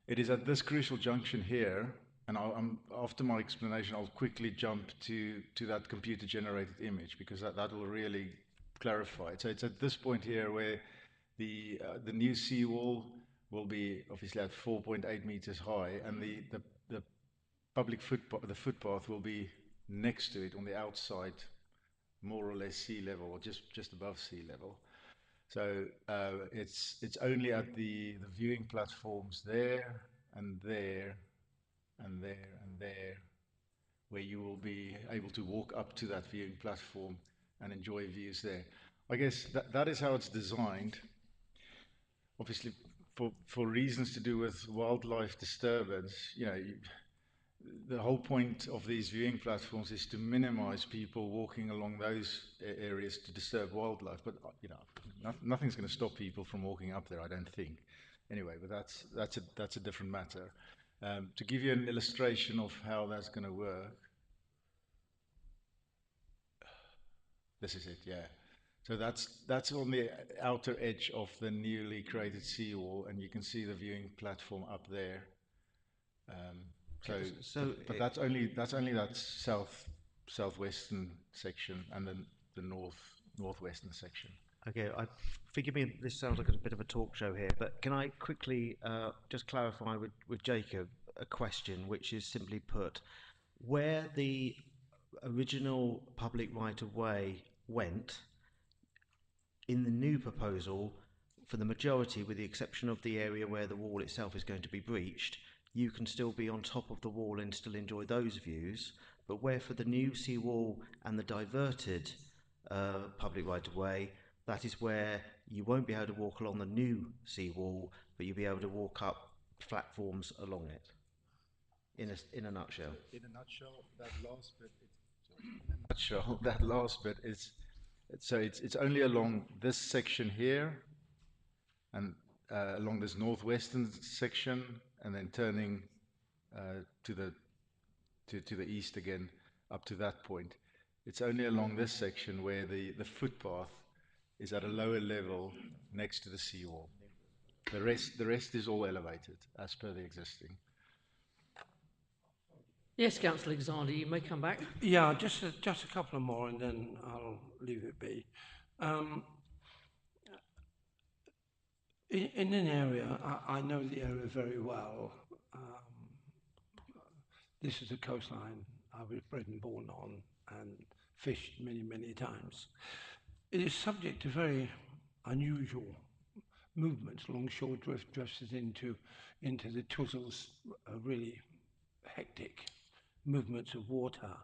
It is at this crucial junction here, and after my explanation, I'll quickly jump to that computer-generated image because that will really clarify it. So it's at this point here where the new seawall will be obviously at 4.8 meters high, and the public footpath will be next to it on the outside, more or less sea level, or just above sea level. So it's only at the viewing platforms there and there and there and there where you will be able to walk up to that viewing platform and enjoy views there. I guess that is how it's designed. Obviously, for reasons to do with wildlife disturbance, the whole point of these viewing platforms is to minimize people walking along those areas to disturb wildlife. But nothing's going to stop people from walking up there, I don't think. Anyway, but that's a different matter. To give you an illustration of how that's going to work, this is it, yeah. So that's on the outer edge of the newly created seawall, and you can see the viewing platform up there. But that's only that southwestern section and then the northwestern section. Okay, forgive me, this sounds like a bit of a talk show here, but can I quickly just clarify with Jacob a question, which is simply put, where the original public right-of-way went, in the new proposal, for the majority, with the exception of the area where the wall itself is going to be breached, you can still be on top of the wall and still enjoy those views, but where for the new seawall and the diverted public right-of-way, that is where you won't be able to walk along the new seawall, but you'll be able to walk up platforms along it. In a nutshell. In a nutshell, that last bit is so it's only along this section here, and along this northwestern section, and then turning to the east again up to that point. It's only along this section where the footpath is at a lower level next to the seawall. The rest is all elevated as per the existing. Yes, Councillor Alexander, you may come back. Yeah, just a couple of more and then I'll leave it be. In an area, I know the area very well. This is a coastline I was bred and born on and fished many, many times. It is subject to very unusual movements. Longshore drift drifts into the Twizzles, really hectic movements of water.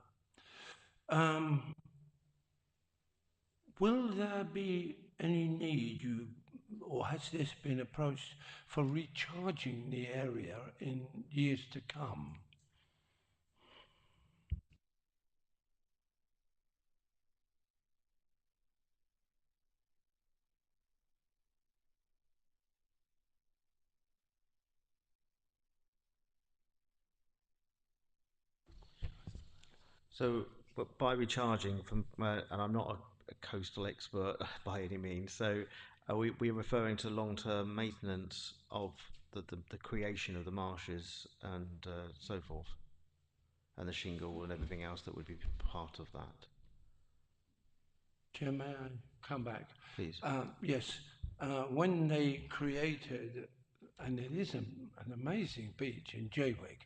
Will there be any need, or has this been approached for recharging the area in years to come? So, but by recharging from, and I'm not a coastal expert by any means, so are we referring to long-term maintenance of the creation of the marshes and so forth, and the shingle and everything else that would be part of that? Chair, may I come back? Please. Yes, when they created, and it is an amazing beach in Jaywick,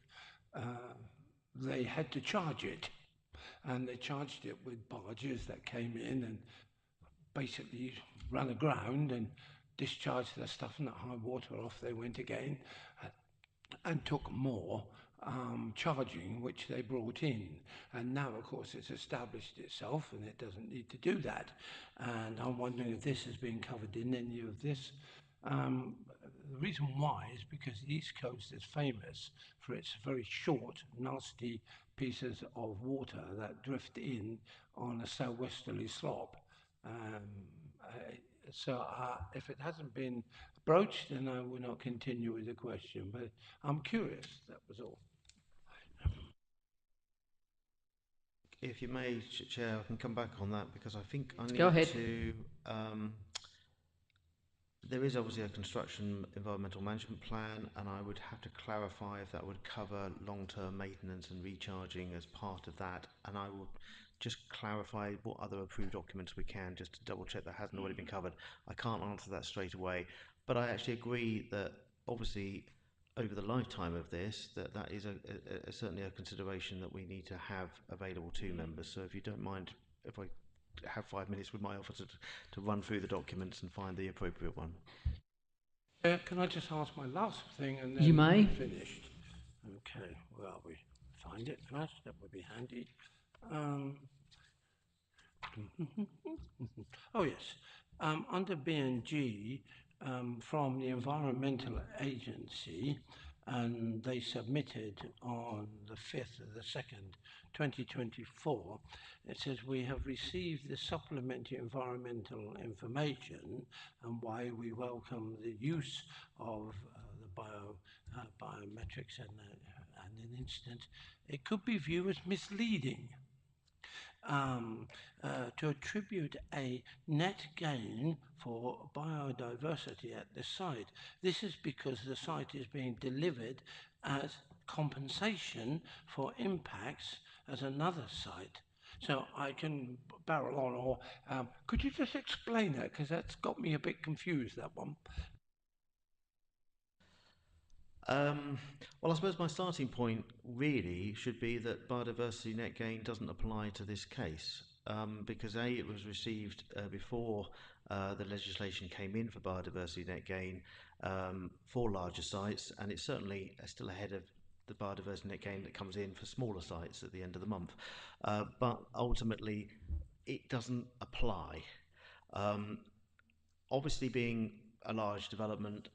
they had to charge it and they charged it with barges that came in and basically ran aground and discharged their stuff in that high water. Off they went again and took more charging, which they brought in. And now, of course, it's established itself and it doesn't need to do that. And I'm wondering if this has been covered in any of this. The reason why is because the East Coast is famous for its very short, nasty pieces of water that drift in on a southwesterly slope. So if it hasn't been broached, then I will not continue with the question. But I'm curious, that was all. If you may, Chair, I can come back on that because I think I need Go ahead. to. There is obviously a construction environmental management plan, and I would have to clarify if that would cover long-term maintenance and recharging as part of that. And I will just clarify what other approved documents we can, just to double check that hasn't already been covered. I can't answer that straight away, but I actually agree that obviously over the lifetime of this, that is certainly a consideration that we need to have available to members. So if you don't mind, if I have 5 minutes with my officer to run through the documents and find the appropriate one. Can I just ask my last thing and then You may. finished? Okay, well, we find it first, that would be handy. Oh yes, under B&G, from the Environmental Agency, and they submitted on the 5th of the 2nd, 2024, it says we have received the supplementary environmental information and why we welcome the use of the biometrics and an instance. It could be viewed as misleading to attribute a net gain for biodiversity at the site. This is because the site is being delivered as compensation for impacts as another site. So I can barrel on, or could you just explain that? Because that's got me a bit confused, that one. Well, I suppose my starting point really should be that biodiversity net gain doesn't apply to this case, because A, it was received before the legislation came in for biodiversity net gain for larger sites, and it's certainly still ahead of the biodiversity net gain that comes in for smaller sites at the end of the month. But ultimately, it doesn't apply. Obviously, being a large development,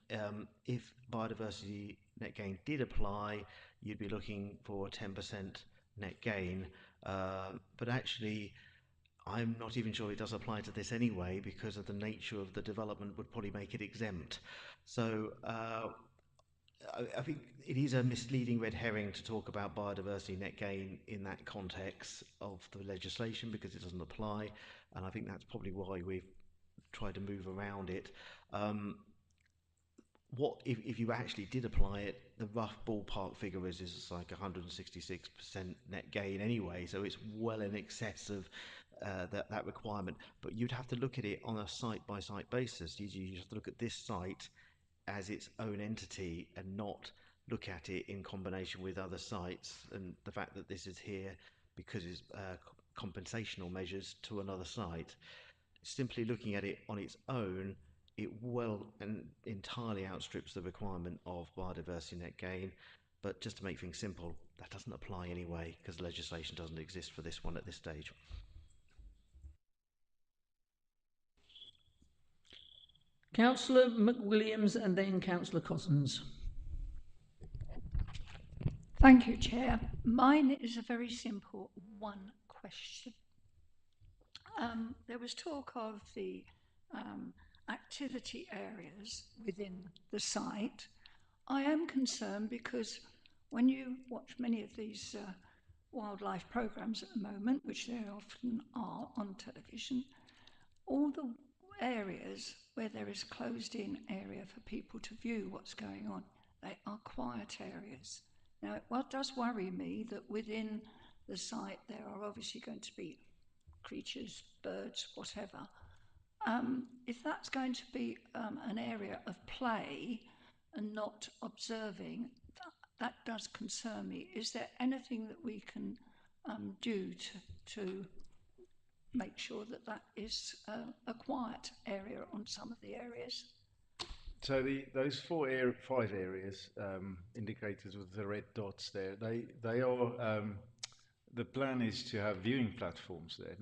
if biodiversity net gain did apply, you'd be looking for a 10% net gain. But actually, I'm not even sure it does apply to this anyway, because of the nature of the development would probably make it exempt. So I think it is a misleading red herring to talk about biodiversity net gain in that context of the legislation, because it doesn't apply, and I think that's probably why we've tried to move around it. What if you actually did apply it, the rough ballpark figure is like 166% net gain anyway, so it's well in excess of that requirement. But you'd have to look at it on a site-by-site basis. You have to look at this site as its own entity and not look at it in combination with other sites, and the fact that this is here because it's compensational measures to another site. Simply looking at it on its own, it well and entirely outstrips the requirement of biodiversity net gain. But just to make things simple, that doesn't apply anyway, because legislation doesn't exist for this one at this stage. Councillor McWilliams and then Councillor Cozzens. Thank you, Chair. Mine is a very simple one question. There was talk of the activity areas within the site. I am concerned because when you watch many of these wildlife programs at the moment, which there often are on television, all the areas where there is closed-in area for people to view what's going on, they are quiet areas. Now, it does worry me that within the site there are obviously going to be creatures, birds, whatever. If that's going to be an area of play and not observing, that does concern me. Is there anything that we can do to make sure that that is a quiet area on some of the areas? So those five areas indicated with the red dots there, they are the plan is to have viewing platforms there,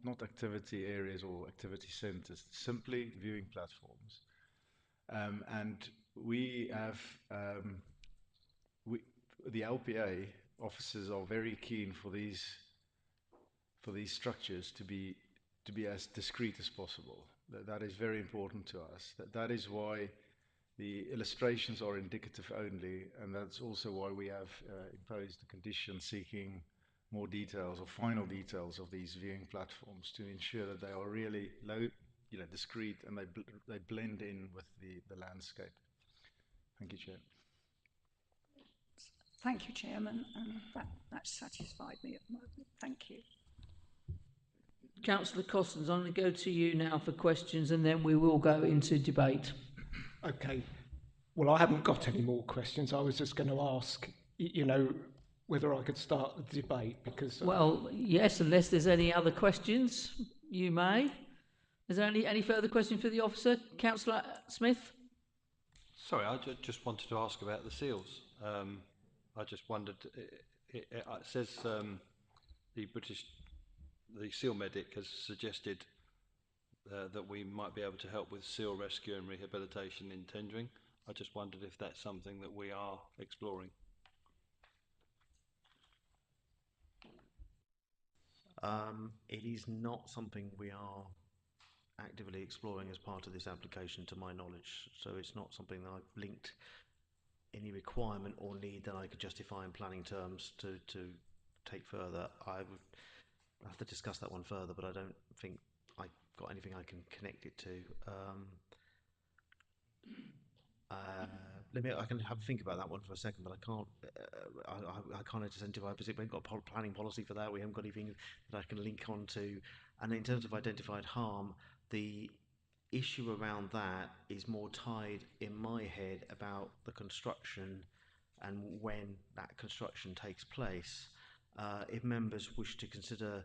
not activity areas or activity centres, simply viewing platforms. And we have the LPA officers are very keen for these structures to be as discreet as possible. That is very important to us. That is why the illustrations are indicative only, and that's also why we have imposed a condition seeking more details or final details of these viewing platforms to ensure that they are really discreet and they blend in with the landscape. Thank you, Chair. Thank you, Chairman, and that satisfied me at the moment. Thank you. Councillor Cossins, I'm going to go to you now for questions, and then we will go into debate. Okay. Well, I haven't got any more questions. I was just going to ask, whether I could start the debate, because... Well, yes, unless there's any other questions, you may. Is there any further question for the officer? Councillor Smith? Sorry, I just wanted to ask about the seals. I just wondered, it says the seal medic has suggested that we might be able to help with seal rescue and rehabilitation in tendering. I just wondered if that's something that we are exploring. It is not something we are actively exploring as part of this application, to my knowledge. So it's not something that I've linked any requirement or need that I could justify in planning terms to take further. I would have to discuss that one further, but I don't think I've got anything I can connect it to. I can have a think about that one for a second, but I can't. I can't identify because we haven't got a planning policy for that. We haven't got anything that I can link on to. And in terms of identified harm, the issue around that is more tied in my head about the construction and when that construction takes place. If members wish to consider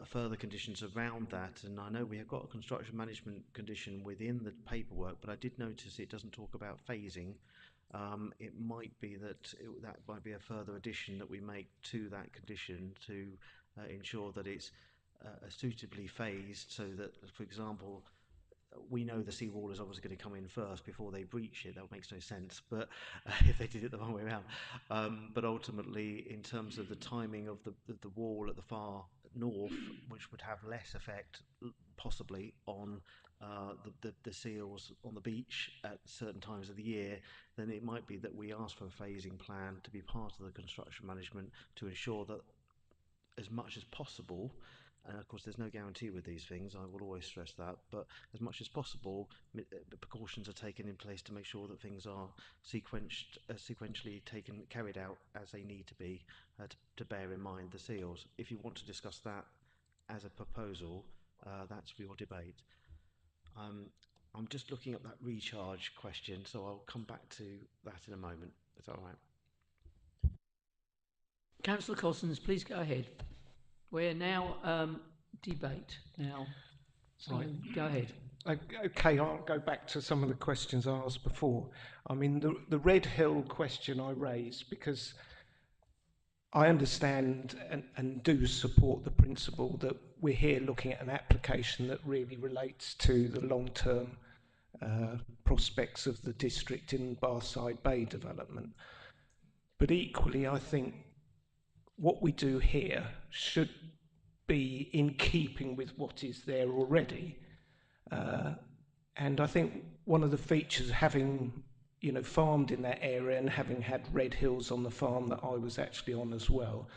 further conditions around that, and I know we have got a construction management condition within the paperwork, but I did notice it doesn't talk about phasing. It might be that that might be a further addition that we make to that condition to ensure that it's suitably phased, so that, for example, we know the seawall is obviously going to come in first before they breach it. That makes no sense, but if they did it the wrong way around. But ultimately, in terms of the timing of the wall at the far north, which would have less effect possibly on the seals on the beach at certain times of the year, then it might be that we ask for a phasing plan to be part of the construction management to ensure that as much as possible, and of course there's no guarantee with these things, I will always stress that, but as much as possible precautions are taken in place to make sure that things are sequentially carried out as they need to be, to bear in mind the seals. If you want to discuss that as a proposal, that's for your debate. I'm just looking at that recharge question, so I'll come back to that in a moment. Is that all right? Councillor Cossins, please go ahead. We're now debate now. So right. Go ahead. Okay, I'll go back to some of the questions I asked before. I mean, the Red Hill question I raised, because I understand and do support the principle that we're here looking at an application that really relates to the long-term prospects of the district in Barside Bay development. But equally, I think what we do here should be in keeping with what is there already. And I think one of the features, having farmed in that area and having had Red Hills on the farm that I was actually on as well,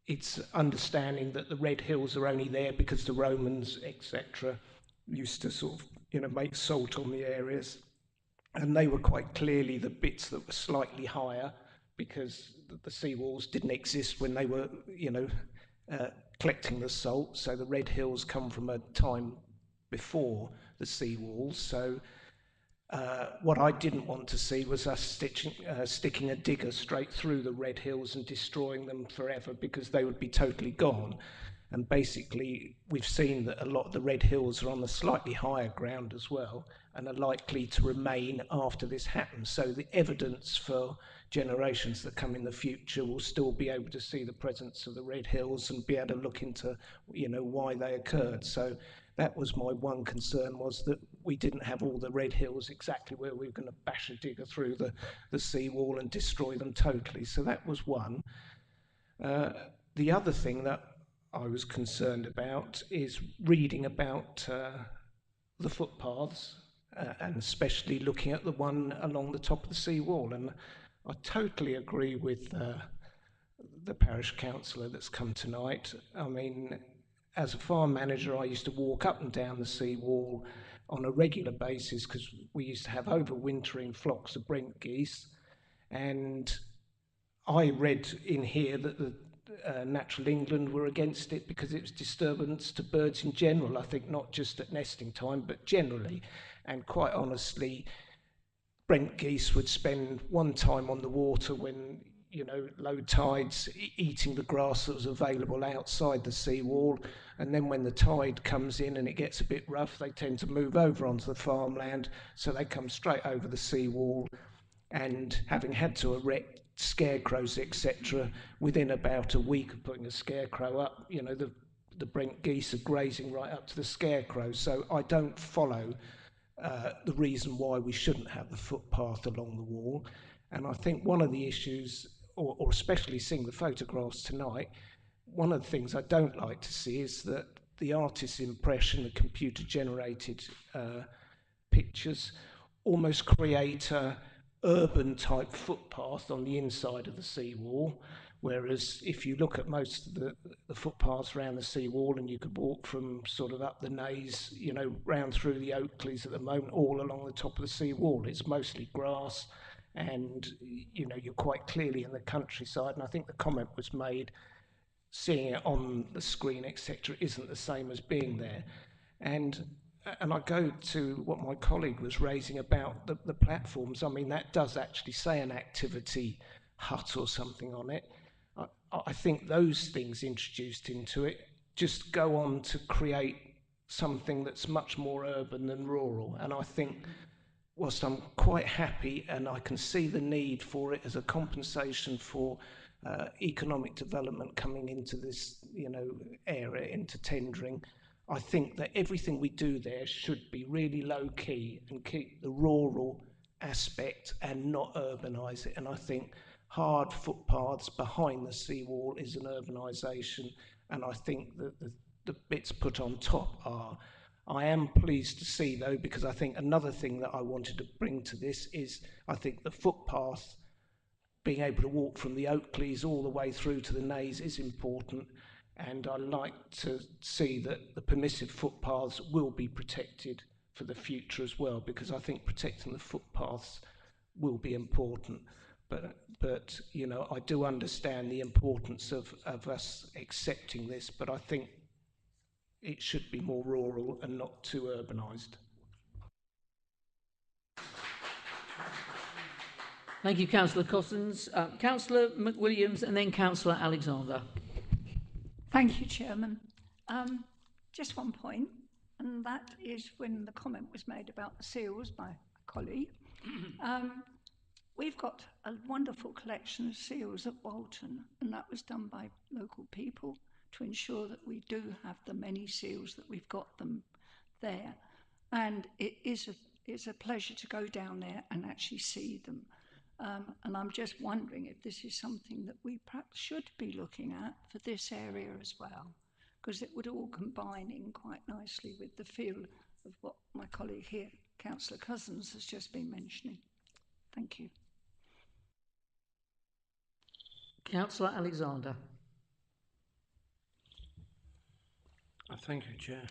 it's understanding that the Red Hills are only there because the Romans, etc., used to sort of make salt on the areas, and they were quite clearly the bits that were slightly higher because the seawalls didn't exist when they were collecting the salt. So the Red Hills come from a time before the seawalls. So What I didn't want to see was us sticking a digger straight through the Red Hills and destroying them forever, because they would be totally gone. And basically, we've seen that a lot of the Red Hills are on the slightly higher ground as well, and are likely to remain after this happens. So the evidence for generations that come in the future will still be able to see the presence of the Red Hills and be able to look into, why they occurred. So that was my one concern, was that we didn't have all the Red Hills exactly where we were going to bash a digger through the seawall and destroy them totally. So that was one. The other thing that I was concerned about is reading about the footpaths, and especially looking at the one along the top of the seawall. And I totally agree with the parish councillor that's come tonight. I mean, as a farm manager, I used to walk up and down the seawall on a regular basis, because we used to have overwintering flocks of Brent geese. And I read in here that the Natural England were against it because it was disturbance to birds in general. I think not just at nesting time, but generally. And quite honestly, Brent geese would spend one time on the water when, low tides, eating the grass that was available outside the seawall. And then when the tide comes in and it gets a bit rough, they tend to move over onto the farmland. So they come straight over the seawall. And having had to erect scarecrows, etc., within about a week of putting a scarecrow up, the Brent geese are grazing right up to the scarecrow. So I don't follow the reason why we shouldn't have the footpath along the wall. And I think one of the issues, or especially seeing the photographs tonight, one of the things I don't like to see is that the artist's impression, the computer-generated pictures, almost create a urban type footpath on the inside of the seawall, whereas if you look at most of the footpaths around the seawall, and you could walk from sort of up the Naze, round through the Oakleys at the moment, all along the top of the seawall, it's mostly grass, and you're quite clearly in the countryside. And I think the comment was made, seeing it on the screen, etc., isn't the same as being there. And I go to what my colleague was raising about the platforms. I mean, that does actually say an activity hut or something on it. I think those things introduced into it just go on to create something that's much more urban than rural. And I think, whilst I'm quite happy and I can see the need for it as a compensation for economic development coming into this, area, into tendering, I think that everything we do there should be really low key and keep the rural aspect and not urbanise it. And I think hard footpaths behind the seawall is an urbanisation. And I think that the bits put on top are. I am pleased to see, though, because I think another thing that I wanted to bring to this is, I think the footpath, being able to walk from the Oakleys all the way through to the Naze, is important. And I like to see that the permissive footpaths will be protected for the future as well, because I think protecting the footpaths will be important. But I do understand the importance of us accepting this, but I think it should be more rural and not too urbanised. Thank you, Councillor Cossins. Councillor McWilliams and then Councillor Alexander. Thank you, Chairman. Just one point, and that is when the comment was made about the seals by a colleague. We've got a wonderful collection of seals at Walton, and that was done by local people to ensure that we do have the many seals that we've got them there. And it is a pleasure to go down there and actually see them. And I'm just wondering if this is something that we perhaps should be looking at for this area as well, because it would all combine in quite nicely with the feel of what my colleague here, Councillor Cousins, has just been mentioning. Thank you. Councillor Alexander. Thank you, Chair.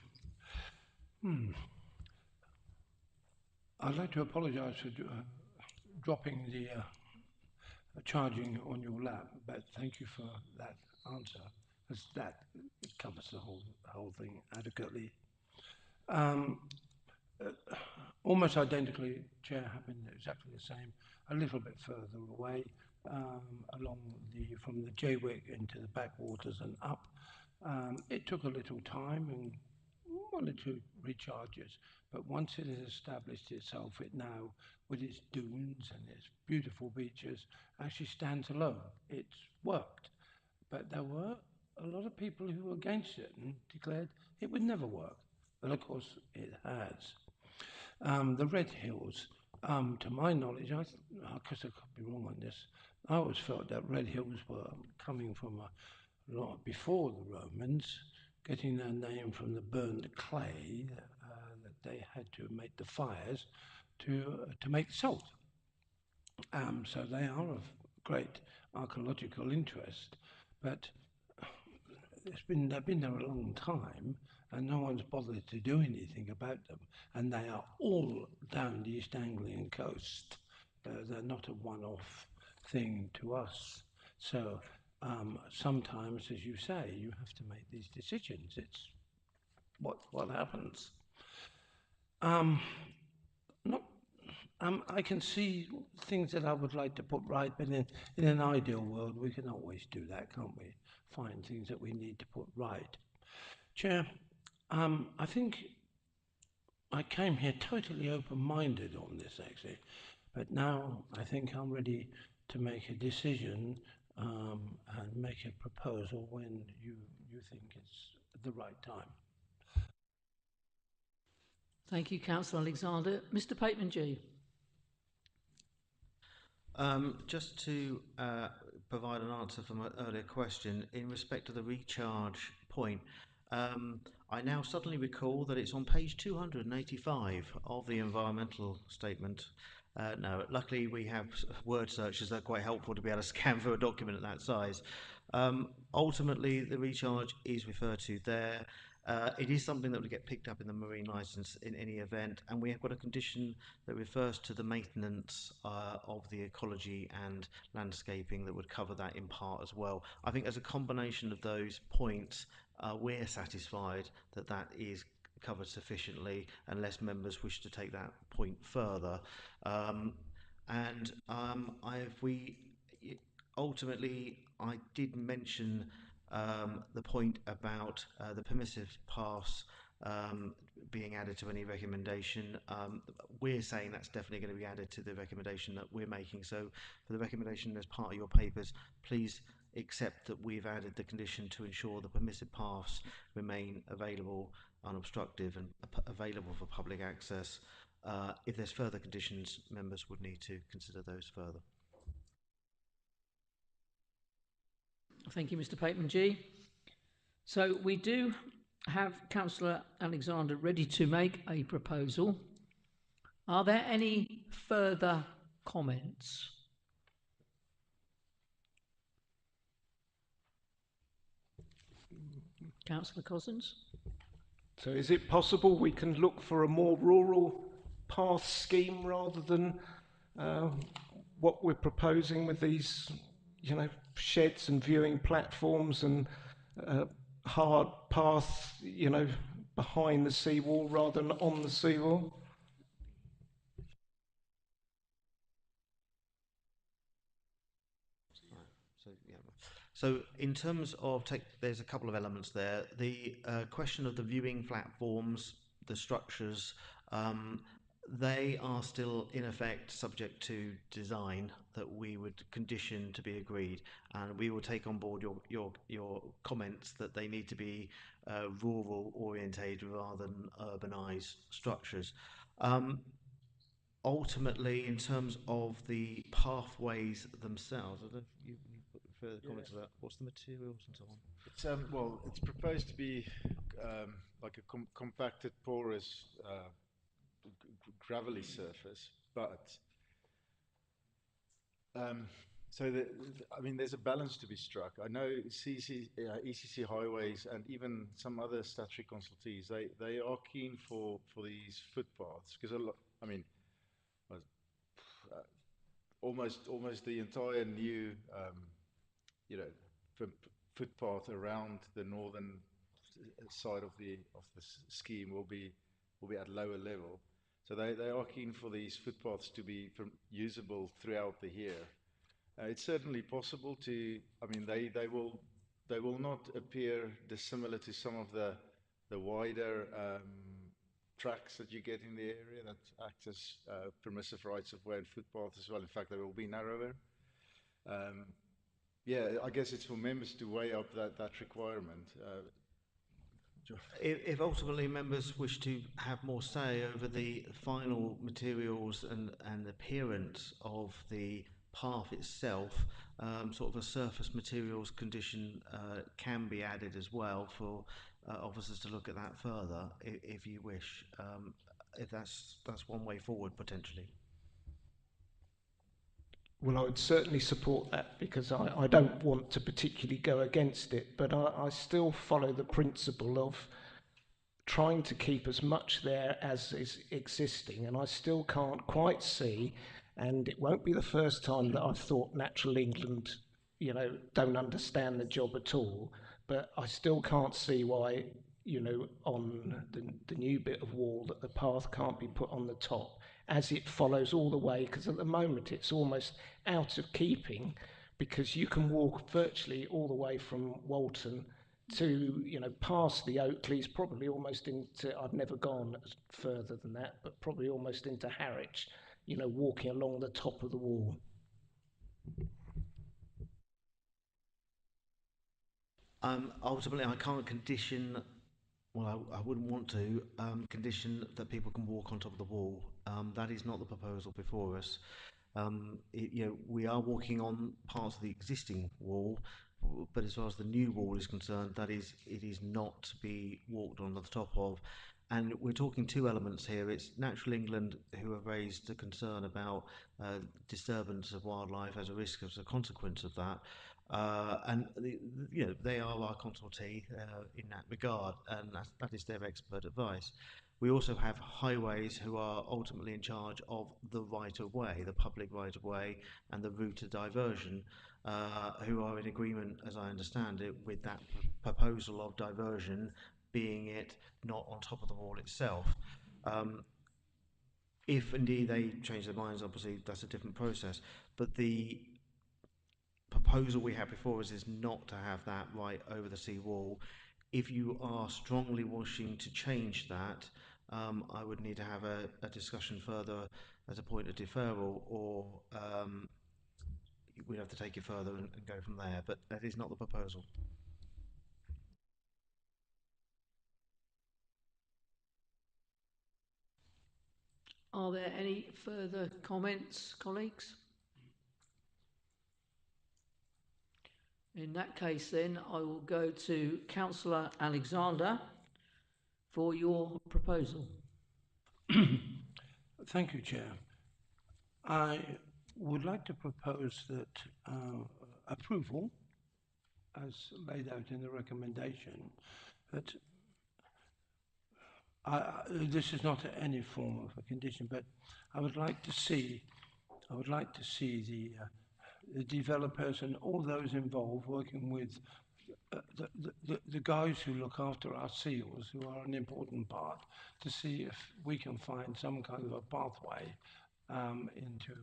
I'd like to apologise for dropping the charging on your lap, but thank you for that answer, because that covers the whole thing adequately. almost identically, Chair, happened exactly the same, a little bit further away, from the Jaywick into the backwaters and up. It took a little time and one or two recharges, but once it has established itself, it now, with its dunes and its beautiful beaches, actually stands alone. It's worked, but there were a lot of people who were against it and declared it would never work. But of course, it has. The Red Hills, to my knowledge, because I could be wrong on this, I always felt that Red Hills were coming from a lot before the Romans, getting their name from the burned clay that they had to make the fires to make salt. So they are of great archaeological interest, but they've been there a long time, and no one's bothered to do anything about them. And they are all down the East Anglian coast. They're not a one-off thing to us. So sometimes, as you say, you have to make these decisions. It's what happens. I can see things that I would like to put right, but in an ideal world, we can always do that, can't we? Find things that we need to put right. Chair, I think I came here totally open-minded on this, actually, but now I think I'm ready to make a decision and make a proposal when you think it's the right time. Thank you, Councillor Alexander. Mr. Pateman-G. Just to provide an answer for my earlier question, in respect to the recharge point, I now suddenly recall that it's on page 285 of the environmental statement. No, luckily we have word searches that are quite helpful to be able to scan through a document at that size. Ultimately, the recharge is referred to there. It is something that would get picked up in the marine licence in any event, and we have got a condition that refers to the maintenance of the ecology and landscaping that would cover that in part as well. I think as a combination of those points, we're satisfied that that is covered sufficiently unless members wish to take that point further. Ultimately, I did mention the point about the permissive pass being added to any recommendation. We're saying that's definitely going to be added to the recommendation that we're making. So for the recommendation as part of your papers, please accept that we've added the condition to ensure the permissive paths remain available, unobstructive and available for public access. If there's further conditions, members would need to consider those further. Thank you, Mr. Pateman-G. So we do have Councillor Alexander ready to make a proposal. Are there any further comments? Councillor Cozzens? So is it possible we can look for a more rural path scheme rather than what we're proposing with these, sheds and viewing platforms and hard path, behind the seawall rather than on the seawall? So in terms of, there's a couple of elements there. The question of the viewing platforms, the structures, they are still in effect subject to design that we would condition to be agreed, and we will take on board your comments that they need to be rural orientated rather than urbanized structures. Ultimately, in terms of the pathways themselves, I don't know if you put further comments on that. What's the materials and so on? It's well, it's proposed to be like a compacted, porous, gravelly surface, but so I mean, there's a balance to be struck. I know ECC Highways and even some other statutory consultees, they are keen for these footpaths because I mean. Almost the entire new, footpath around the northern side of the scheme will be at lower level, So they are keen for these footpaths to be usable throughout the year. It's certainly possible to, I mean, they will not appear dissimilar to some of the wider tracks that you get in the area that act as permissive rights of way and footpaths as well. In fact, they will be narrower. Yeah, I guess it's for members to weigh up that requirement. If ultimately members wish to have more say over the final materials and appearance of the path itself, sort of a surface materials condition can be added as well for officers to look at that further if you wish. If that's one way forward potentially. Well, I would certainly support that because I don't want to particularly go against it, but I still follow the principle of trying to keep as much there as is existing, and I still can't quite see, and it won't be the first time that I've thought Natural England, don't understand the job at all, but I still can't see why, on the new bit of wall that the path can't be put on the top as it follows all the way, because at the moment it's almost out of keeping, because you can walk virtually all the way from Walton to, past the Oakleys, probably almost into, I've never gone further than that, but probably almost into Harwich, walking along the top of the wall. Ultimately, I can't condition, well, I wouldn't want to condition that people can walk on top of the wall. That is not the proposal before us. We are walking on parts of the existing wall, but as far as the new wall is concerned, it is not to be walked on the top of. And we're talking two elements here. It's Natural England who have raised a concern about disturbance of wildlife as a risk as a consequence of that. And they are our consultee in that regard, and that is their expert advice. We also have Highways who are ultimately in charge of the right-of-way, the public right-of-way and the route of diversion, who are in agreement, as I understand it, with that proposal of diversion, being it not on top of the wall itself. If indeed they change their minds, obviously that's a different process, but the proposal we have before us is not to have that right over the sea wall. If you are strongly wishing to change that, I would need to have a discussion further as a point of deferral, or we'd have to take it further and go from there, but that is not the proposal. Are there any further comments, colleagues? In that case, then, I will go to Councillor Alexander for your proposal. Thank you, Chair. I would like to propose that approval, as laid out in the recommendation, that this is not any form of a condition, but I would like to see the developers and all those involved working with the guys who look after our seals, who are an important part, to see if we can find some kind of a pathway into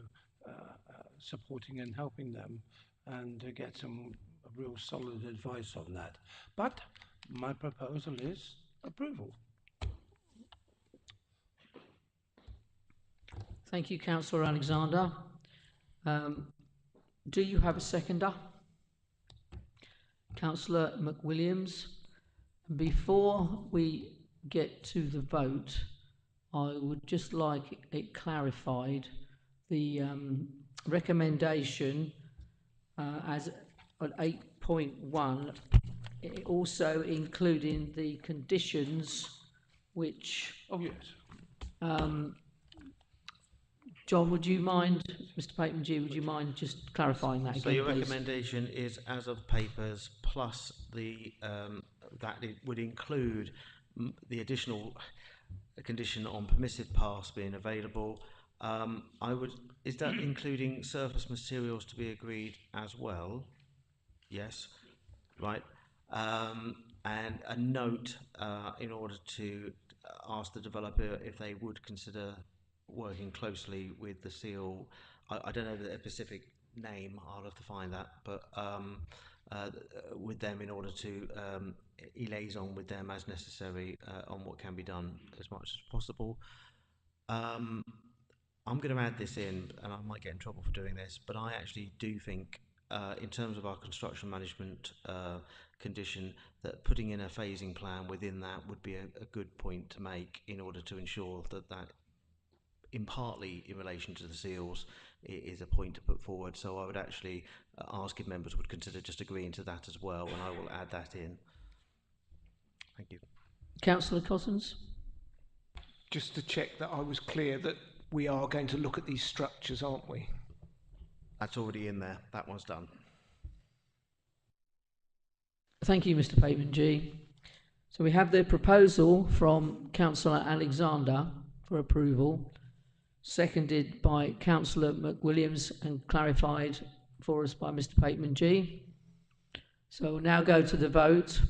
supporting and helping them, and to get some real solid advice on that. But my proposal is approval. Thank you, Councillor Alexander. Do you have a seconder? Councillor McWilliams. Before we get to the vote, I would just like it clarified. The recommendation as at 8.1, also including the conditions which... Oh, yes. John, would you mind, Mr. Papenji, would you mind just clarifying that again, So your please? recommendation is as of papers, plus the that it would include the additional condition on permissive paths being available. Is that including surface materials to be agreed as well? Yes, right. And a note in order to asked the developer if they would consider working closely with the seal. I don't know the specific name, I'll have to find that, but with them in order to liaison with them as necessary on what can be done as much as possible. I'm going to add this in, and I might get in trouble for doing this, but I actually do think in terms of our construction management condition, that putting in a phasing plan within that would be a good point to make in order to ensure that in partly in relation to the seals is a point to put forward. So I would actually ask if members would consider just agreeing to that as well, and I will add that in. Thank you. Councillor Cottons. Just to check that I was clear that we are going to look at these structures, aren't we? That's already in there. That one's done. Thank you, Mr. Pateman-G. So we have the proposal from Councillor Alexander for approval, seconded by Councillor McWilliams and clarified for us by Mr. Pateman-G. So we'll now go to the vote.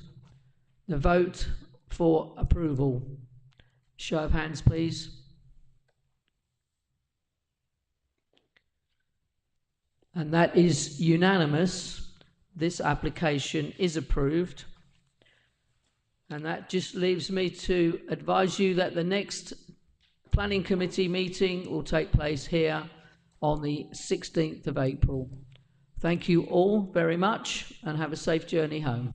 The vote for approval. Show of hands, please. And that is unanimous. This application is approved. And that just leaves me to advise you that the next Planning Committee meeting will take place here on the 16th of April. Thank you all very much and have a safe journey home.